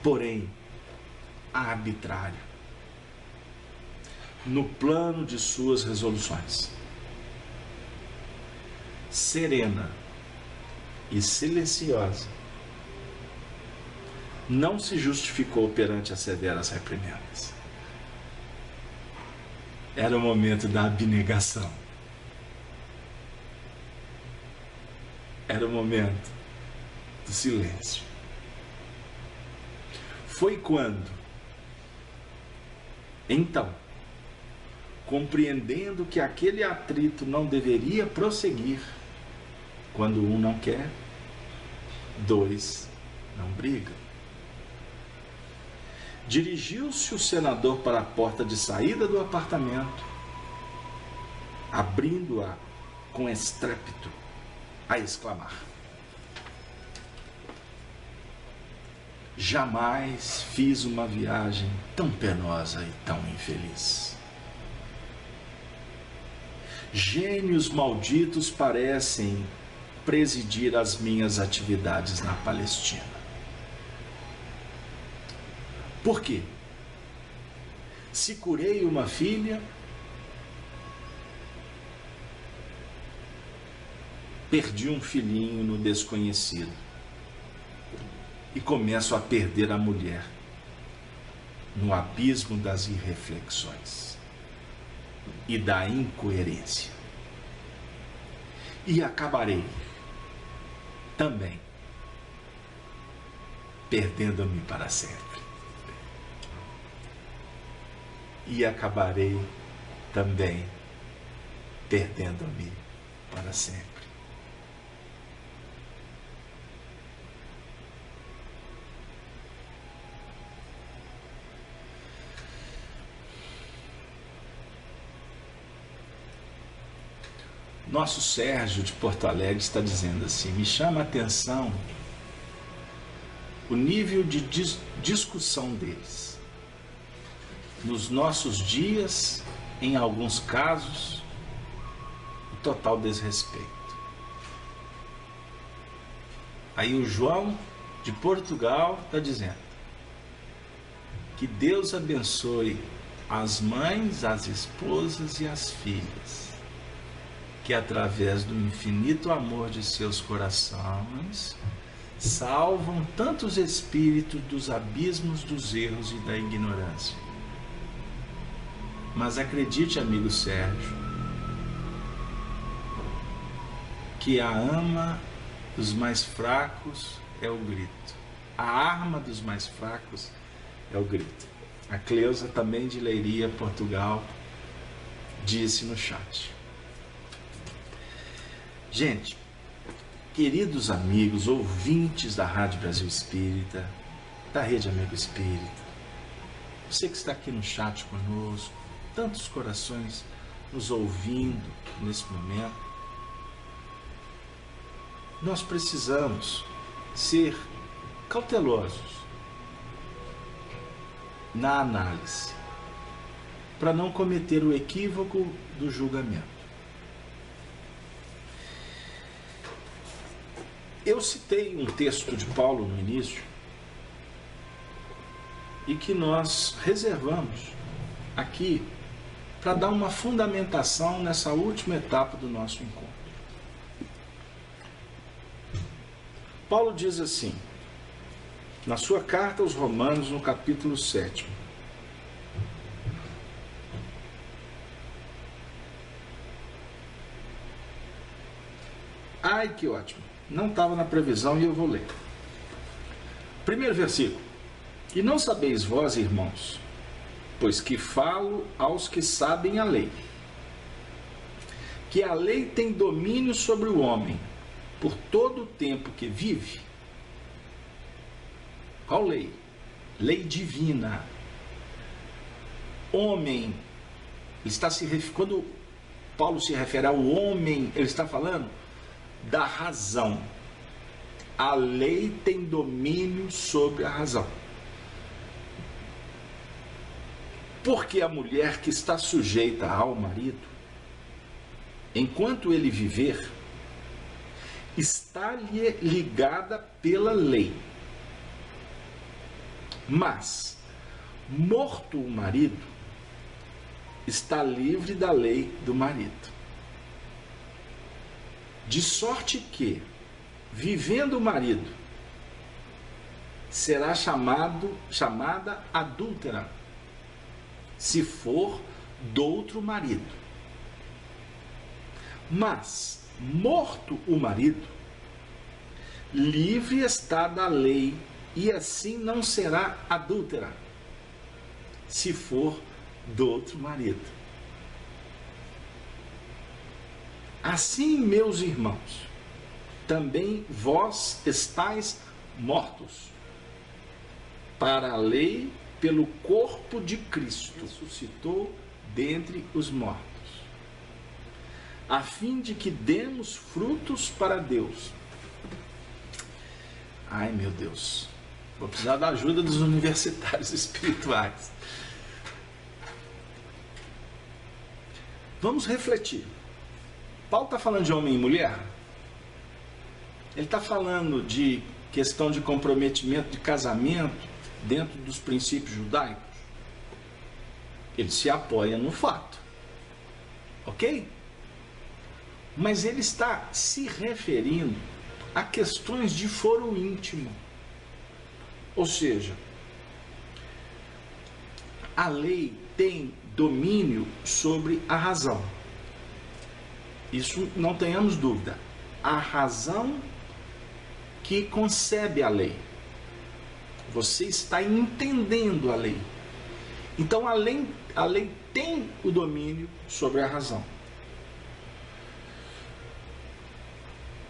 porém arbitrário, no plano de suas resoluções, serena e silenciosa, não se justificou perante as severas reprimendas. Era o momento da abnegação. Era o momento do silêncio. Foi quando, então, compreendendo que aquele atrito não deveria prosseguir, quando um não quer, dois não brigam, dirigiu-se o senador para a porta de saída do apartamento, abrindo-a com estrépito, a exclamar: jamais fiz uma viagem tão penosa e tão infeliz. Gênios malditos parecem presidir as minhas atividades na Palestina. Por quê? Se curei uma filha, perdi um filhinho no desconhecido e começo a perder a mulher no abismo das irreflexões e da incoerência. E acabarei também perdendo-me para sempre. E acabarei também perdendo-me para sempre. Nosso Sérgio de Porto Alegre está dizendo assim: me chama a atenção o nível de discussão deles. Nos nossos dias, em alguns casos, o total desrespeito. Aí o João de Portugal está dizendo que Deus abençoe as mães, as esposas e as filhas, que através do infinito amor de seus corações salvam tantos espíritos dos abismos dos erros e da ignorância. Mas acredite, amigo Sérgio, que a arma dos mais fracos é o grito. A arma dos mais fracos é o grito. A Cleusa, também de Leiria, Portugal, disse no chat. Gente, queridos amigos, ouvintes da Rádio Brasil Espírita, da Rede Amigo Espírita, você que está aqui no chat conosco, tantos corações nos ouvindo nesse momento, nós precisamos ser cautelosos na análise, para não cometer o equívoco do julgamento. Eu citei um texto de Paulo no início e que nós reservamos aqui para dar uma fundamentação nessa última etapa do nosso encontro. Paulo diz assim, na sua carta aos Romanos, no capítulo 7. Ai, que ótimo! Não estava na previsão e eu vou ler. Primeiro versículo. E não sabeis vós, irmãos, pois que falo aos que sabem a lei, que a lei tem domínio sobre o homem por todo o tempo que vive. Qual lei? Lei divina. Homem, quando Paulo se refere ao homem, ele está falando da razão. A lei tem domínio sobre a razão. Porque a mulher que está sujeita ao marido, enquanto ele viver, está-lhe ligada pela lei. Mas, morto o marido, está livre da lei do marido. De sorte que, vivendo o marido, será chamada adúltera, se for doutro marido. Mas, morto o marido, livre está da lei, e assim não será adúltera, se for doutro marido. Assim, meus irmãos, também vós estáis mortos para a lei pelo corpo de Cristo, ressuscitou dentre os mortos, a fim de que demos frutos para Deus. Ai, meu Deus, vou precisar da ajuda dos universitários espirituais. Vamos refletir. Paulo está falando de homem e mulher? Ele está falando de questão de comprometimento de casamento dentro dos princípios judaicos? Ele se apoia no fato, ok? Mas ele está se referindo a questões de foro íntimo. Ou seja, a lei tem domínio sobre a razão. Isso não tenhamos dúvida. A razão que concebe a lei. Você está entendendo a lei. Então a lei tem o domínio sobre a razão.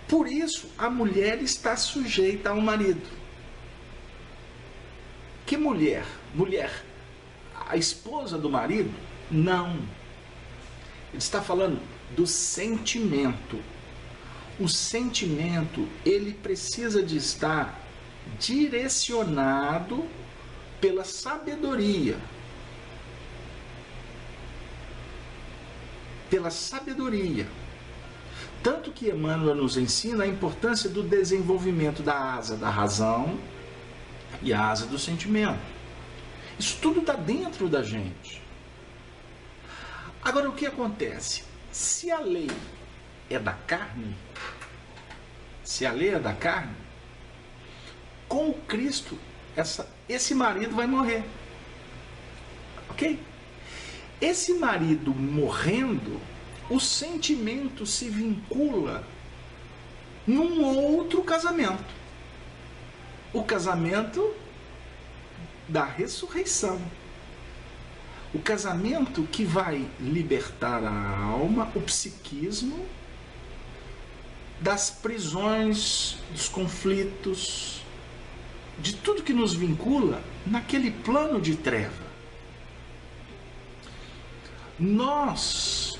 Por isso, a mulher está sujeita ao marido. Que mulher? Mulher, a esposa do marido? Não. Ele está falando do sentimento. O sentimento, ele precisa de estar direcionado pela sabedoria. Pela sabedoria. Tanto que Emmanuel nos ensina a importância do desenvolvimento da asa da razão e a asa do sentimento. Isso tudo está dentro da gente. Agora, o que acontece? Se a lei é da carne, com o Cristo, esse marido vai morrer. Ok? Esse marido morrendo, o sentimento se vincula num outro casamento. O casamento da ressurreição. O casamento que vai libertar a alma, o psiquismo, das prisões, dos conflitos, de tudo que nos vincula naquele plano de treva. Nós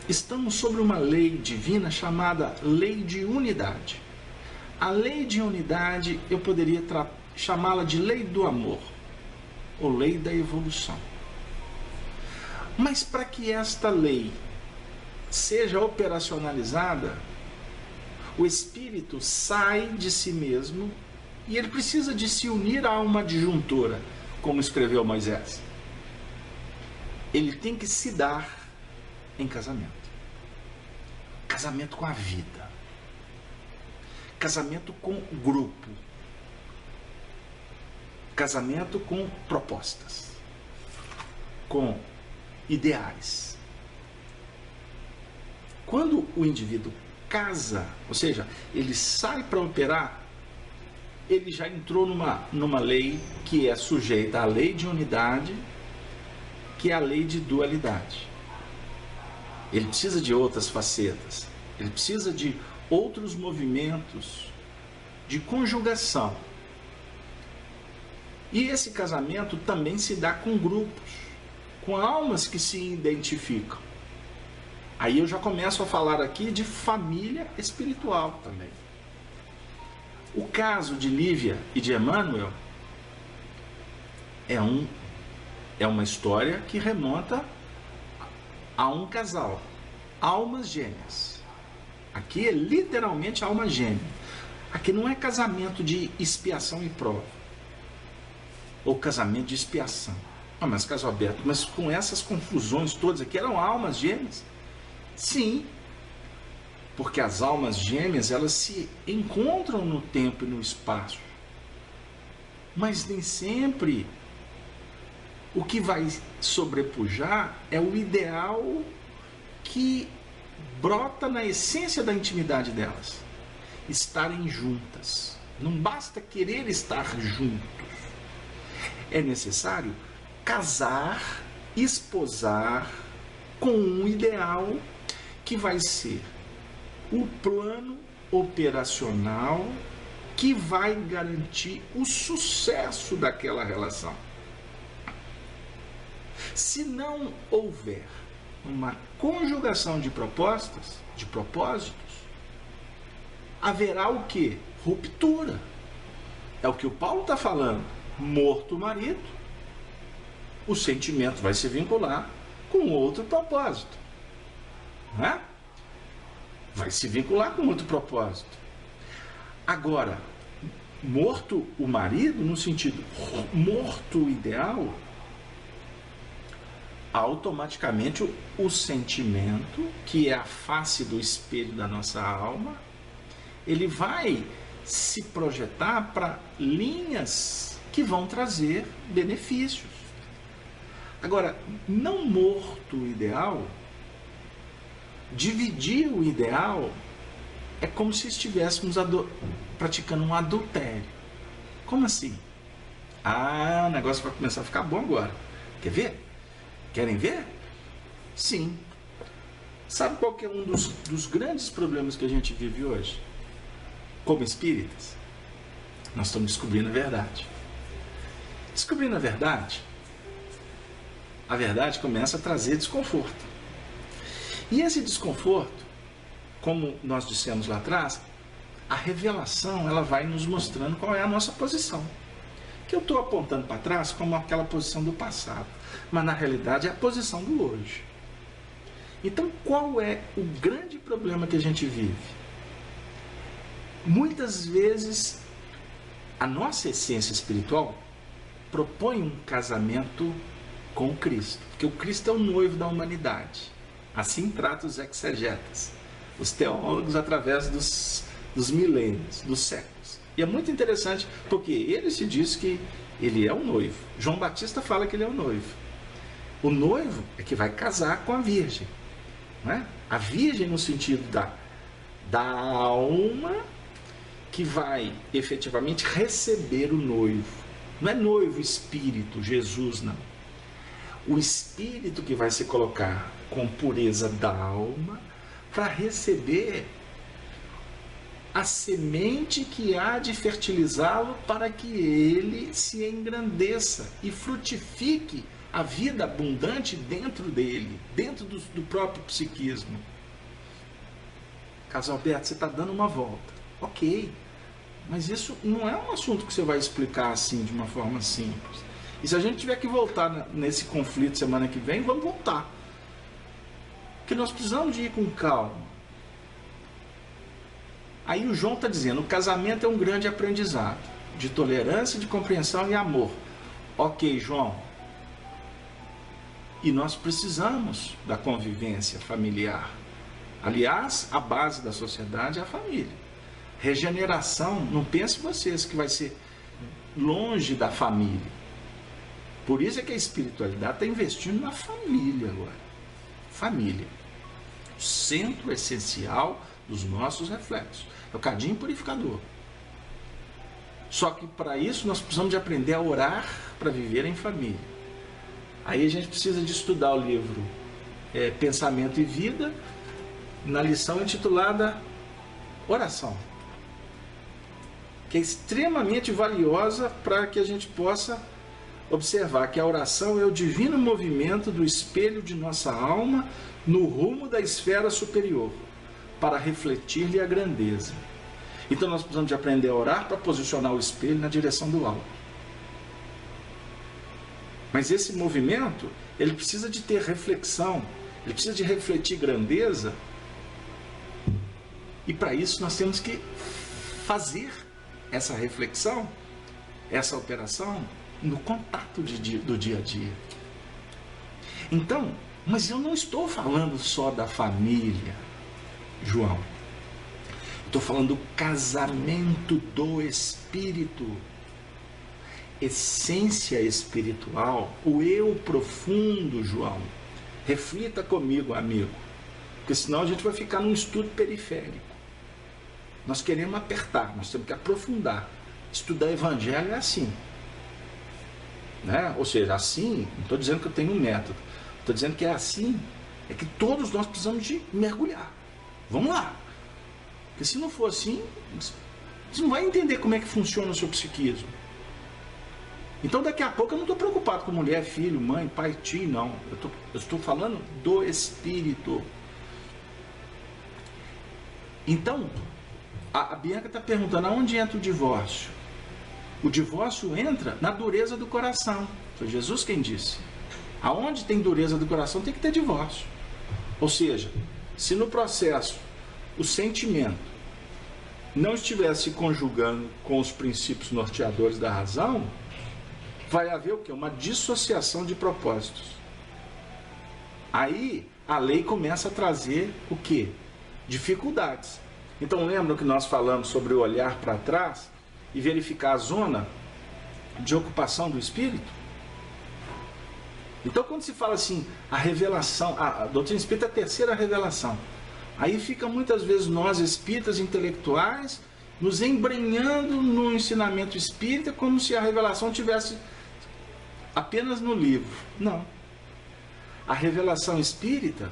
estamos sobre uma lei divina chamada lei de unidade. A lei de unidade eu poderia chamá-la de lei do amor, ou lei da evolução. Mas para que esta lei seja operacionalizada, o espírito sai de si mesmo e ele precisa de se unir a uma adjuntora, como escreveu Moisés. Ele tem que se dar em casamento. Casamento com a vida. Casamento com grupo. Casamento com propostas. Com ideais. Quando o indivíduo casa, ou seja, ele sai para operar, ele já entrou numa lei que é sujeita à lei de unidade, que é a lei de dualidade. Ele precisa de outras facetas, ele precisa de outros movimentos de conjugação. E esse casamento também se dá com grupos, com almas que se identificam. Aí eu já começo a falar aqui de família espiritual também. O caso de Lívia e de Emmanuel é uma história que remonta a um casal, almas gêmeas. Aqui é literalmente alma gêmea. Aqui não é casamento de expiação e prova, ou casamento de expiação. Ah, mas caso aberto, mas com essas confusões todas aqui, eram almas gêmeas? Sim, porque as almas gêmeas, elas se encontram no tempo e no espaço, mas nem sempre o que vai sobrepujar é o ideal que brota na essência da intimidade delas, estarem juntas. Não basta querer estar juntos, é necessário casar, esposar com um ideal que vai ser o plano operacional que vai garantir o sucesso daquela relação. Se não houver uma conjugação de propostas, de propósitos, haverá o quê? Ruptura. É o que o Paulo está falando. Morto o marido, o sentimento vai se vincular com outro propósito. Não é? Vai se vincular com outro propósito. Agora, morto o marido, no sentido morto o ideal, automaticamente o sentimento, que é a face do espelho da nossa alma, ele vai se projetar para linhas que vão trazer benefícios. Agora, não morto o ideal, dividir o ideal é como se estivéssemos praticando um adultério. Como assim? O negócio vai começar a ficar bom agora. Quer ver? Querem ver? Sim. Sabe qual que é um dos grandes problemas que a gente vive hoje? Como espíritas, nós estamos descobrindo a verdade. Descobrindo a verdade começa a trazer desconforto. E esse desconforto, como nós dissemos lá atrás, a revelação ela vai nos mostrando qual é a nossa posição. Que eu estou apontando para trás como aquela posição do passado, mas na realidade é a posição do hoje. Então, qual é o grande problema que a gente vive? Muitas vezes, a nossa essência espiritual propõe um casamento com Cristo, porque o Cristo é o noivo da humanidade. Assim trata os exegetas, os teólogos, através dos milênios, dos séculos. E é muito interessante, porque ele se diz que ele é o noivo. João Batista fala que ele é o noivo. O noivo é que vai casar com a virgem. Não é? A virgem no sentido da alma, que vai efetivamente receber o noivo. Não é noivo espírito, Jesus, não. O espírito que vai se colocar com pureza da alma para receber a semente que há de fertilizá-lo para que ele se engrandeça e frutifique a vida abundante dentro dele, dentro do próprio psiquismo. Carlos Alberto, você está dando uma volta. Ok. Mas isso não é um assunto que você vai explicar assim, de uma forma simples. E se a gente tiver que voltar nesse conflito semana que vem, vamos voltar. Porque nós precisamos de ir com calma. Aí o João está dizendo, o casamento é um grande aprendizado, de tolerância, de compreensão e amor. Ok, João. E nós precisamos da convivência familiar. Aliás, a base da sociedade é a família. Regeneração, não pense vocês que vai ser longe da família. Por isso é que a espiritualidade está investindo na família agora. Família. O centro essencial dos nossos reflexos. É o cadinho purificador. Só que para isso nós precisamos de aprender a orar para viver em família. Aí a gente precisa de estudar o livro Pensamento e Vida, na lição intitulada Oração, que é extremamente valiosa para que a gente possa observar que a oração é o divino movimento do espelho de nossa alma no rumo da esfera superior, para refletir-lhe a grandeza. Então nós precisamos de aprender a orar para posicionar o espelho na direção do alto. Mas esse movimento, ele precisa de ter reflexão, ele precisa de refletir grandeza, e para isso nós temos que fazer essa reflexão, essa operação, no contato do dia a dia. Então, mas eu não estou falando só da família, João. Estou falando do casamento do espírito. Essência espiritual, o eu profundo, João. Reflita comigo, amigo. Porque senão a gente vai ficar num estudo periférico. Nós queremos apertar, nós temos que aprofundar. Estudar evangelho é assim. Né? Ou seja, assim, não estou dizendo que eu tenho um método. Estou dizendo que é assim, é que todos nós precisamos de mergulhar. Vamos lá. Porque se não for assim, você não vai entender como é que funciona o seu psiquismo. Então daqui a pouco eu não estou preocupado com mulher, filho, mãe, pai, tio, não. Eu estou falando do Espírito. Então, a Bianca está perguntando, aonde entra o divórcio? O divórcio entra na dureza do coração. Foi Jesus quem disse. Aonde tem dureza do coração tem que ter divórcio. Ou seja, se no processo o sentimento não estivesse conjugando com os princípios norteadores da razão, vai haver o quê? Uma dissociação de propósitos. Aí a lei começa a trazer o quê? Dificuldades. Então lembra que nós falamos sobre o olhar para trás e verificar a zona de ocupação do espírito? Então quando se fala assim, a revelação, a doutrina espírita é a terceira revelação. Aí fica muitas vezes nós espíritas intelectuais nos embrenhando no ensinamento espírita como se a revelação tivesse apenas no livro. Não. A revelação espírita,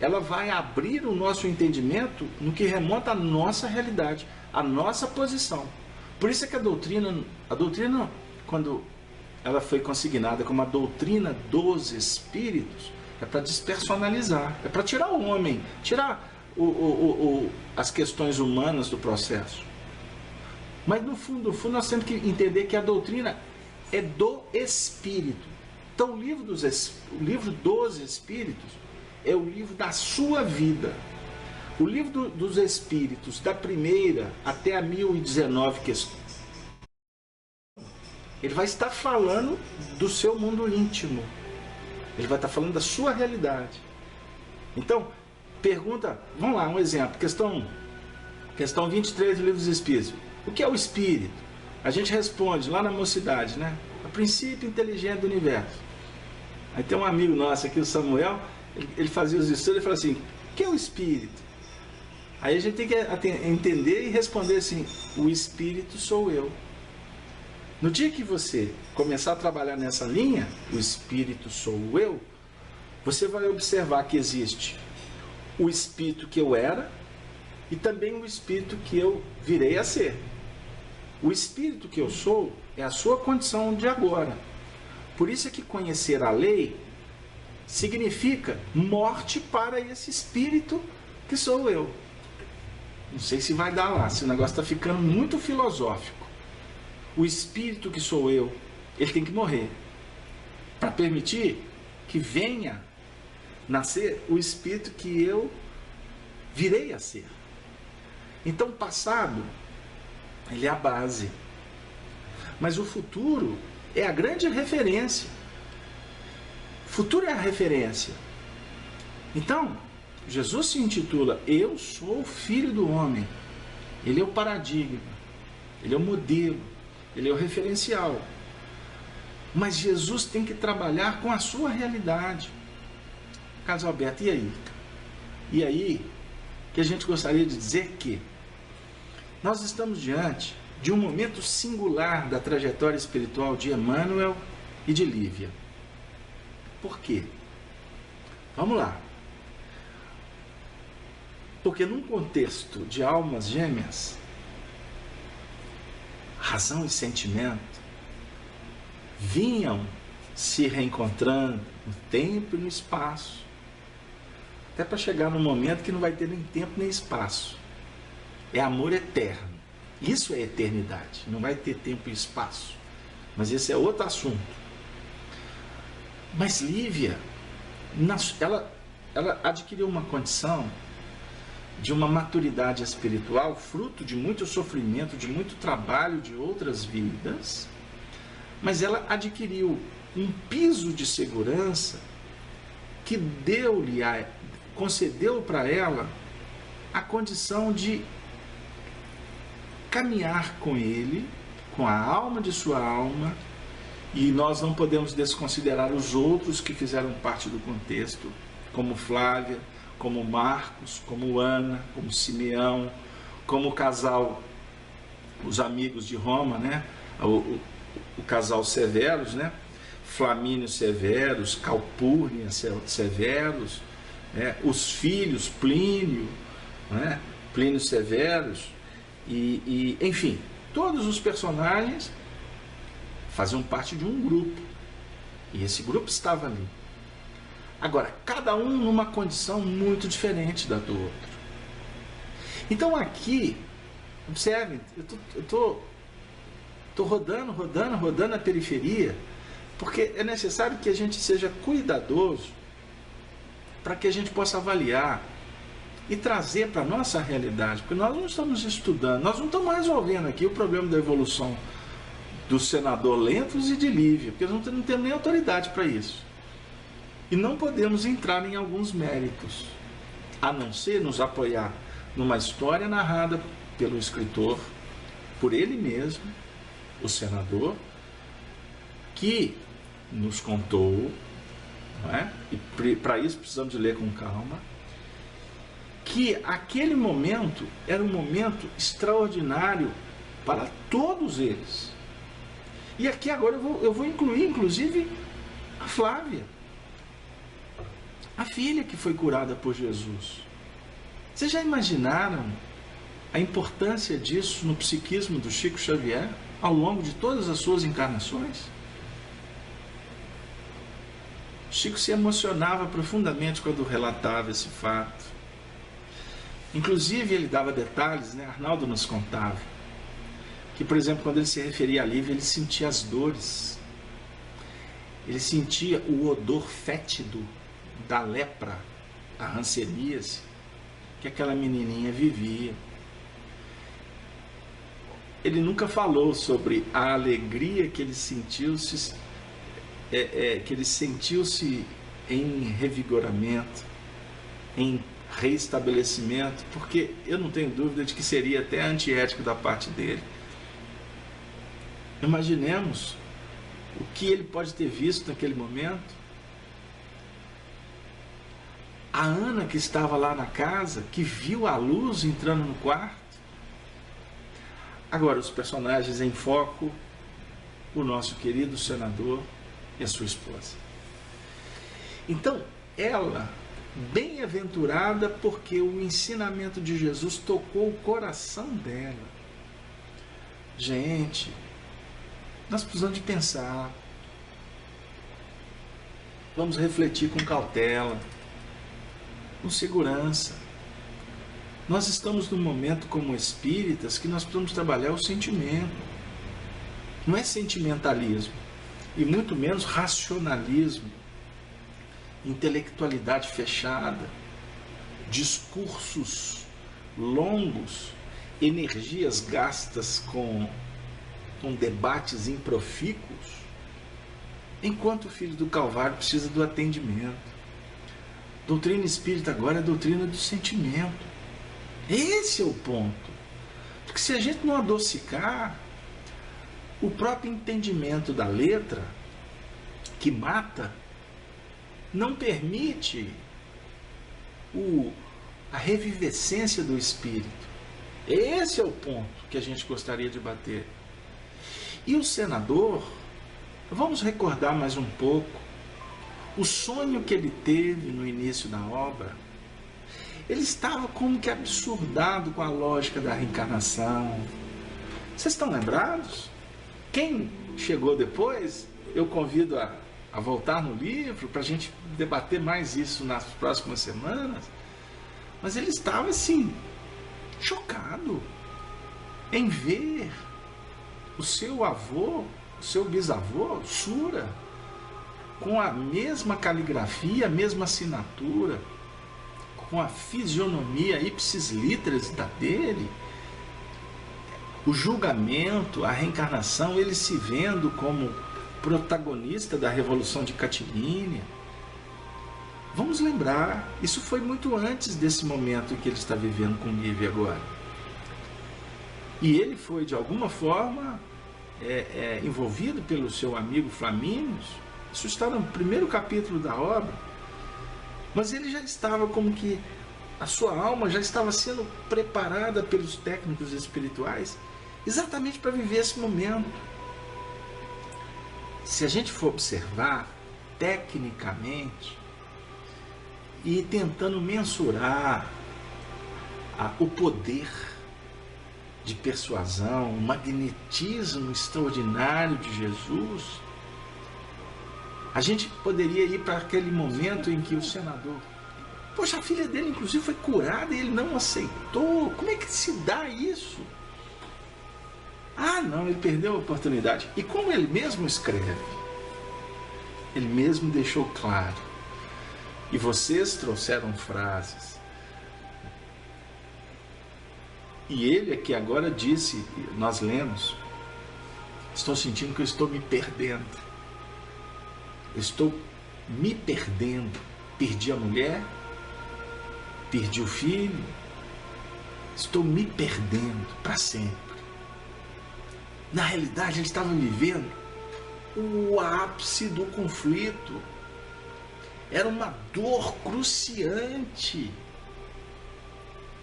ela vai abrir o nosso entendimento no que remonta à nossa realidade, à nossa posição. Por isso é que a doutrina, quando ela foi consignada como a doutrina dos espíritos, é para despersonalizar, é para tirar o homem, tirar as questões humanas do processo. Mas no fundo, nós temos que entender que a doutrina é do Espírito. Então o livro dos Espíritos é o livro da sua vida. O livro dos Espíritos, da primeira até a 1019 questões, ele vai estar falando do seu mundo íntimo. Ele vai estar falando da sua realidade. Então, pergunta, vamos lá, um exemplo. Questão 23 do Livro dos Espíritos. O que é o Espírito? A gente responde lá na mocidade, né? O princípio inteligente do universo. Aí tem um amigo nosso aqui, o Samuel, ele fazia os estudos e falou assim, o que é o Espírito? Aí a gente tem que entender e responder assim, o Espírito sou eu. No dia que você começar a trabalhar nessa linha, o Espírito sou eu, você vai observar que existe o Espírito que eu era e também o Espírito que eu virei a ser. O Espírito que eu sou é a sua condição de agora. Por isso é que conhecer a lei significa morte para esse Espírito que sou eu. Não sei se vai dar lá, se o negócio está ficando muito filosófico. O Espírito que sou eu, ele tem que morrer para permitir que venha nascer o Espírito que eu virei a ser. Então o passado, ele é a base, mas o futuro é a grande referência. O futuro é a referência. Então Jesus se intitula Eu sou o Filho do Homem. Ele é o paradigma, ele é o modelo, ele é o referencial. Mas Jesus tem que trabalhar com a sua realidade. Carlos Alberto, e aí? E aí que a gente gostaria de dizer que nós estamos diante de um momento singular da trajetória espiritual de Emmanuel e de Lívia. Por quê? Vamos lá. Porque num contexto de almas gêmeas, razão e sentimento vinham se reencontrando no tempo e no espaço, até para chegar num momento que não vai ter nem tempo nem espaço. É amor eterno. Isso é eternidade. Não vai ter tempo e espaço. Mas esse é outro assunto. Mas Lívia, ela adquiriu uma condição de uma maturidade espiritual, fruto de muito sofrimento, de muito trabalho de outras vidas, mas ela adquiriu um piso de segurança que concedeu para ela a condição de caminhar com ele, com a alma de sua alma, e nós não podemos desconsiderar os outros que fizeram parte do contexto, como Flávia, como Marcos, como Ana, como Simeão, como o casal, os amigos de Roma, né? O casal Severus, né? Flamínio Severus, Calpurnia Severus, né? Os filhos Plínio, né? Plínio Severus, enfim, todos os personagens faziam parte de um grupo. E esse grupo estava ali. Agora, cada um numa condição muito diferente da do outro. Então aqui, observem, eu tô rodando a periferia, porque é necessário que a gente seja cuidadoso para que a gente possa avaliar e trazer para a nossa realidade, porque nós não estamos estudando, nós não estamos resolvendo aqui o problema da evolução do senador Lentulus e de Lívia, porque nós não temos nem autoridade para isso. E não podemos entrar em alguns méritos, a não ser nos apoiar numa história narrada pelo escritor, por ele mesmo, o senador, que nos contou, não é? E para isso precisamos de ler com calma, que aquele momento era um momento extraordinário para todos eles. E aqui agora eu vou incluir, inclusive, a Flávia, a filha que foi curada por Jesus. Vocês já imaginaram a importância disso no psiquismo do Chico Xavier ao longo de todas as suas encarnações? Chico se emocionava profundamente quando relatava esse fato. Inclusive ele dava detalhes, né? Arnaldo nos contava que, por exemplo, quando ele se referia a Lívia, ele sentia as dores, ele sentia o odor fétido da lepra, a hanseníase, que aquela menininha vivia. Ele nunca falou sobre a alegria que ele sentiu-se, que ele sentiu-se em revigoramento, em reestabelecimento, porque eu não tenho dúvida de que seria até antiético da parte dele. Imaginemos o que ele pode ter visto naquele momento. A Ana, que estava lá na casa, que viu a luz entrando no quarto. Agora, os personagens em foco, o nosso querido senador e a sua esposa. Então, ela, bem-aventurada, porque o ensinamento de Jesus tocou o coração dela. Gente, nós precisamos de pensar. Vamos refletir com cautela, com segurança. Nós estamos num momento como espíritas que nós precisamos trabalhar o sentimento. Não é sentimentalismo, e muito menos racionalismo, intelectualidade fechada, discursos longos, energias gastas com debates improfícuos, enquanto o filho do Calvário precisa do atendimento. Doutrina espírita agora é a doutrina do sentimento. Esse é o ponto. Porque se a gente não adocicar, o próprio entendimento da letra, que mata, não permite a revivescência do espírito. Esse é o ponto que a gente gostaria de bater. E o senador, vamos recordar mais um pouco o sonho que ele teve no início da obra. Ele estava como que absurdado com a lógica da reencarnação. Vocês estão lembrados? Quem chegou depois, eu convido a voltar no livro para a gente debater mais isso nas próximas semanas. Mas ele estava assim, chocado em ver o seu avô, o seu bisavô, Sura, com a mesma caligrafia, a mesma assinatura, com a fisionomia ipsis literis da dele, o julgamento, a reencarnação, ele se vendo como protagonista da Revolução de Catilínia. Vamos lembrar, isso foi muito antes desse momento que ele está vivendo com Lívia agora. E ele foi, de alguma forma, envolvido pelo seu amigo Flamínios. Isso está no primeiro capítulo da obra. Mas ele já estava como que a sua alma já estava sendo preparada pelos técnicos espirituais exatamente para viver esse momento. Se a gente for observar tecnicamente e tentando mensurar o poder de persuasão, um magnetismo extraordinário de Jesus, a gente poderia ir para aquele momento em que o senador, poxa, a filha dele inclusive foi curada e ele não aceitou. Como é que se dá isso? Ah, não, ele perdeu a oportunidade. E como ele mesmo escreve, ele mesmo deixou claro, e vocês trouxeram frases, e ele aqui agora disse, nós lemos, estou sentindo que eu estou me perdendo. Eu estou me perdendo. Perdi a mulher, perdi o filho, estou me perdendo para sempre. Na realidade, ele estava vivendo o ápice do conflito. Era uma dor cruciante.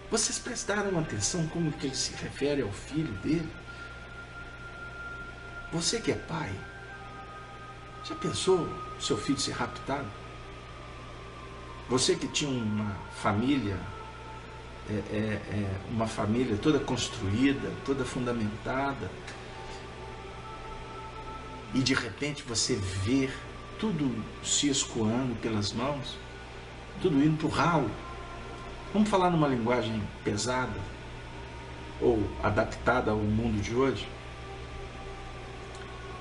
Vocês prestaram atenção como que ele se refere ao filho dele? Você que é pai, já pensou seu filho ser raptado? Você que tinha uma família, uma família toda construída, toda fundamentada, e de repente você vê tudo se escoando pelas mãos, tudo indo para o ralo. Vamos falar numa linguagem pesada ou adaptada ao mundo de hoje.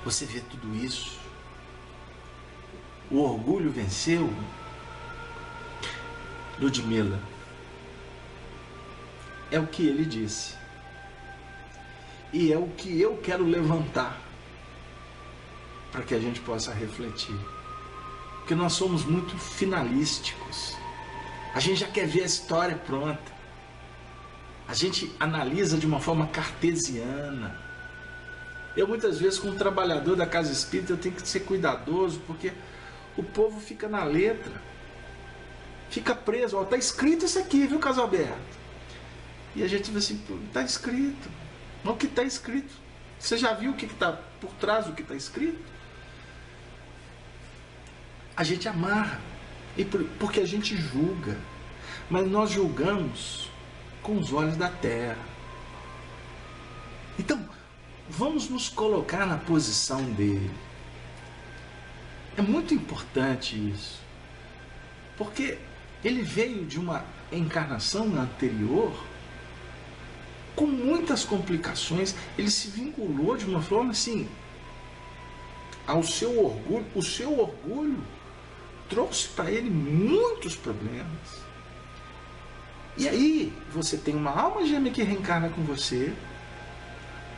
Você vê tudo isso. O orgulho venceu. Ludmila, é o que ele disse. E é o que eu quero levantar para que a gente possa refletir. Porque nós somos muito finalísticos. A gente já quer ver a história pronta. A gente analisa de uma forma cartesiana. Eu muitas vezes, como trabalhador da casa espírita, eu tenho que ser cuidadoso, porque o povo fica na letra. Fica preso. Está escrito isso aqui, viu, Casalberto? E a gente diz assim, está escrito. Mas o que está escrito? Você já viu o que está por trás do que está escrito? A gente amarra. Porque a gente julga, mas nós julgamos com os olhos da terra. Então, vamos nos colocar na posição dele. É muito importante isso, porque ele veio de uma encarnação anterior com muitas complicações. Ele se vinculou de uma forma assim ao seu orgulho. O seu orgulho trouxe para ele muitos problemas. E aí você tem uma alma gêmea que reencarna com você,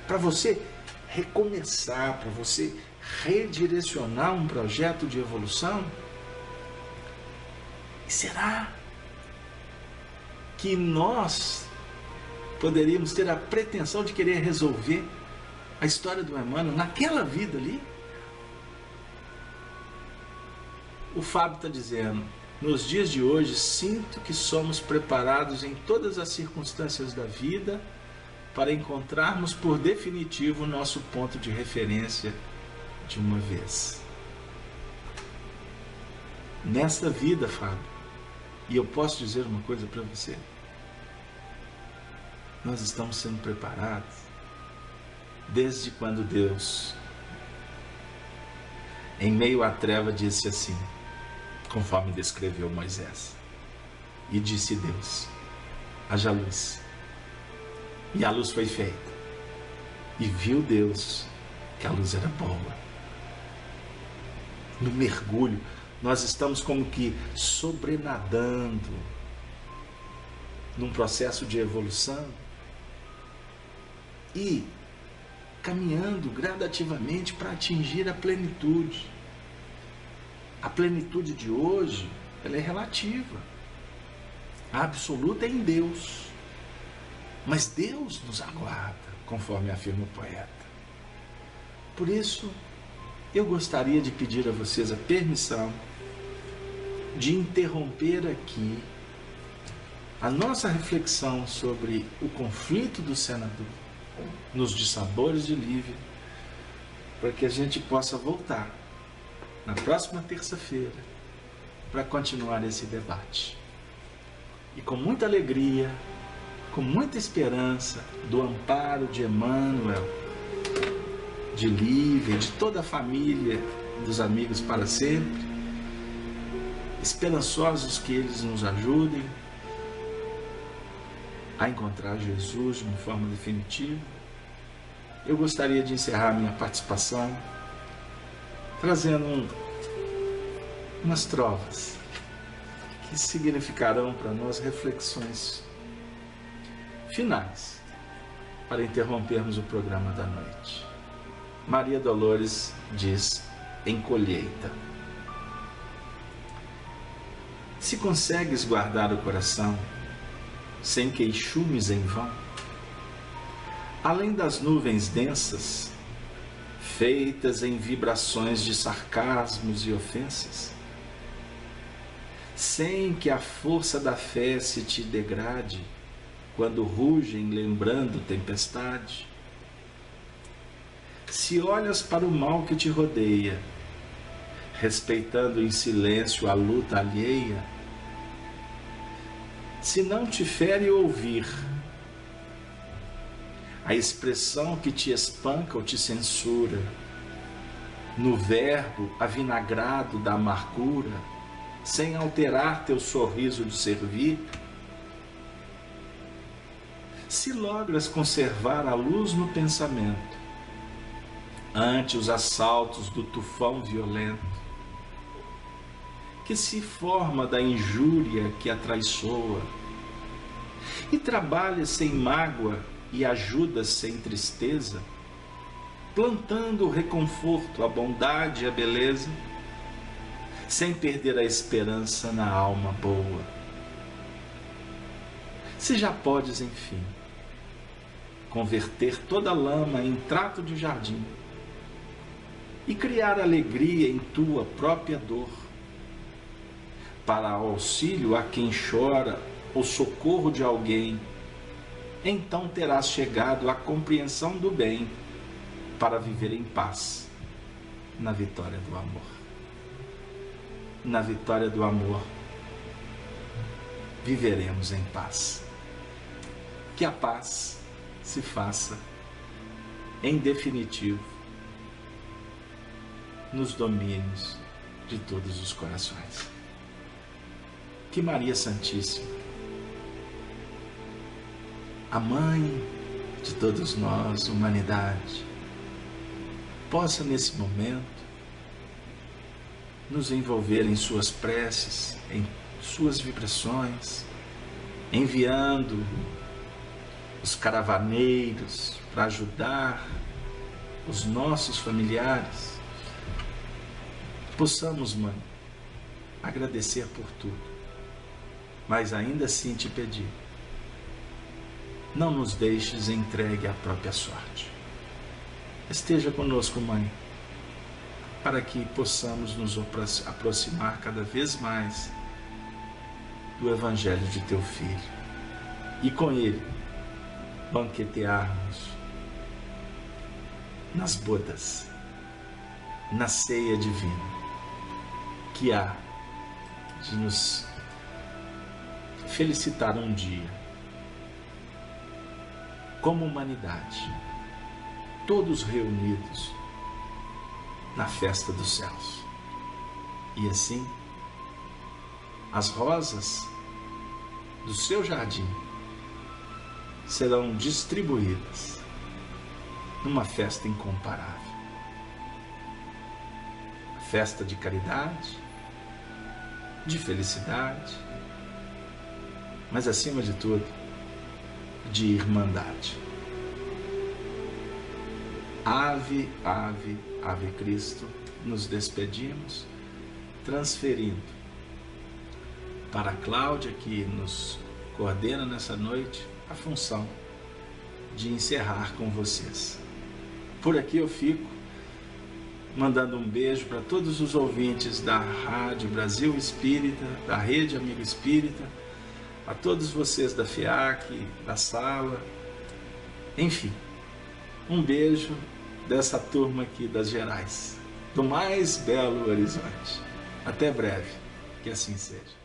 para você recomeçar, para você redirecionar um projeto de evolução. E será que nós poderíamos ter a pretensão de querer resolver a história do Emmanuel naquela vida ali? O Fábio está dizendo, nos dias de hoje sinto que somos preparados em todas as circunstâncias da vida para encontrarmos por definitivo o nosso ponto de referência de uma vez. Nesta vida, Fábio, e eu posso dizer uma coisa para você, nós estamos sendo preparados desde quando Deus, em meio à treva, disse assim, conforme descreveu Moisés. E disse Deus, haja luz. E a luz foi feita. E viu Deus que a luz era boa. No mergulho, nós estamos como que sobrenadando num processo de evolução e caminhando gradativamente para atingir a plenitude. A plenitude de hoje, ela é relativa. A absoluta é em Deus. Mas Deus nos aguarda, conforme afirma o poeta. Por isso, eu gostaria de pedir a vocês a permissão de interromper aqui a nossa reflexão sobre o conflito do senador nos dissabores de Lívia, para que a gente possa voltar na próxima terça-feira para continuar esse debate. E com muita alegria, com muita esperança do amparo de Emmanuel, de Lívia, de toda a família dos Amigos para Sempre, esperançosos que eles nos ajudem a encontrar Jesus de uma forma definitiva. Eu gostaria de encerrar minha participação trazendo umas trovas que significarão para nós reflexões finais para interrompermos o programa da noite. Maria Dolores diz em Colheita: se consegues guardar o coração sem queixumes em vão, além das nuvens densas, feitas em vibrações de sarcasmos e ofensas, sem que a força da fé se te degrade quando rugem lembrando tempestade, se olhas para o mal que te rodeia, respeitando em silêncio a luta alheia, se não te fere ouvir a expressão que te espanca ou te censura, no verbo avinagrado da amargura, sem alterar teu sorriso de servir, se logras conservar a luz no pensamento, ante os assaltos do tufão violento, que se forma da injúria que atraiçoa, e trabalhas sem mágoa e ajudas sem tristeza, plantando o reconforto, a bondade e a beleza, sem perder a esperança na alma boa. Se já podes, enfim, converter toda lama em trato de jardim e criar alegria em tua própria dor, para auxílio a quem chora ou socorro de alguém, então terás chegado à compreensão do bem para viver em paz na vitória do amor. Na vitória do amor, viveremos em paz. Que a paz se faça, em definitivo, nos domínios de todos os corações. Que Maria Santíssima, a mãe de todos nós, humanidade, possa nesse momento nos envolver em suas preces, em suas vibrações, enviando os caravaneiros para ajudar os nossos familiares. Possamos, Mãe, agradecer por tudo, mas ainda assim te pedir, não nos deixes entregue à própria sorte. Esteja conosco, Mãe, para que possamos nos aproximar cada vez mais do Evangelho de Teu Filho e com ele banquetearmos nas bodas, na ceia divina que há de nos felicitar um dia como humanidade, todos reunidos na festa dos céus. E assim, as rosas do seu jardim serão distribuídas numa festa incomparável. Festa de caridade, de felicidade, mas acima de tudo, de irmandade. Ave, ave, ave Cristo, nos despedimos, transferindo para a Cláudia, que nos coordena nessa noite, a função de encerrar com vocês. Por aqui eu fico, mandando um beijo para todos os ouvintes da Rádio Brasil Espírita, da Rede Amigo Espírita, a todos vocês da FEAC, da sala, enfim, um beijo dessa turma aqui das Gerais, do mais belo horizonte. Até breve, que assim seja.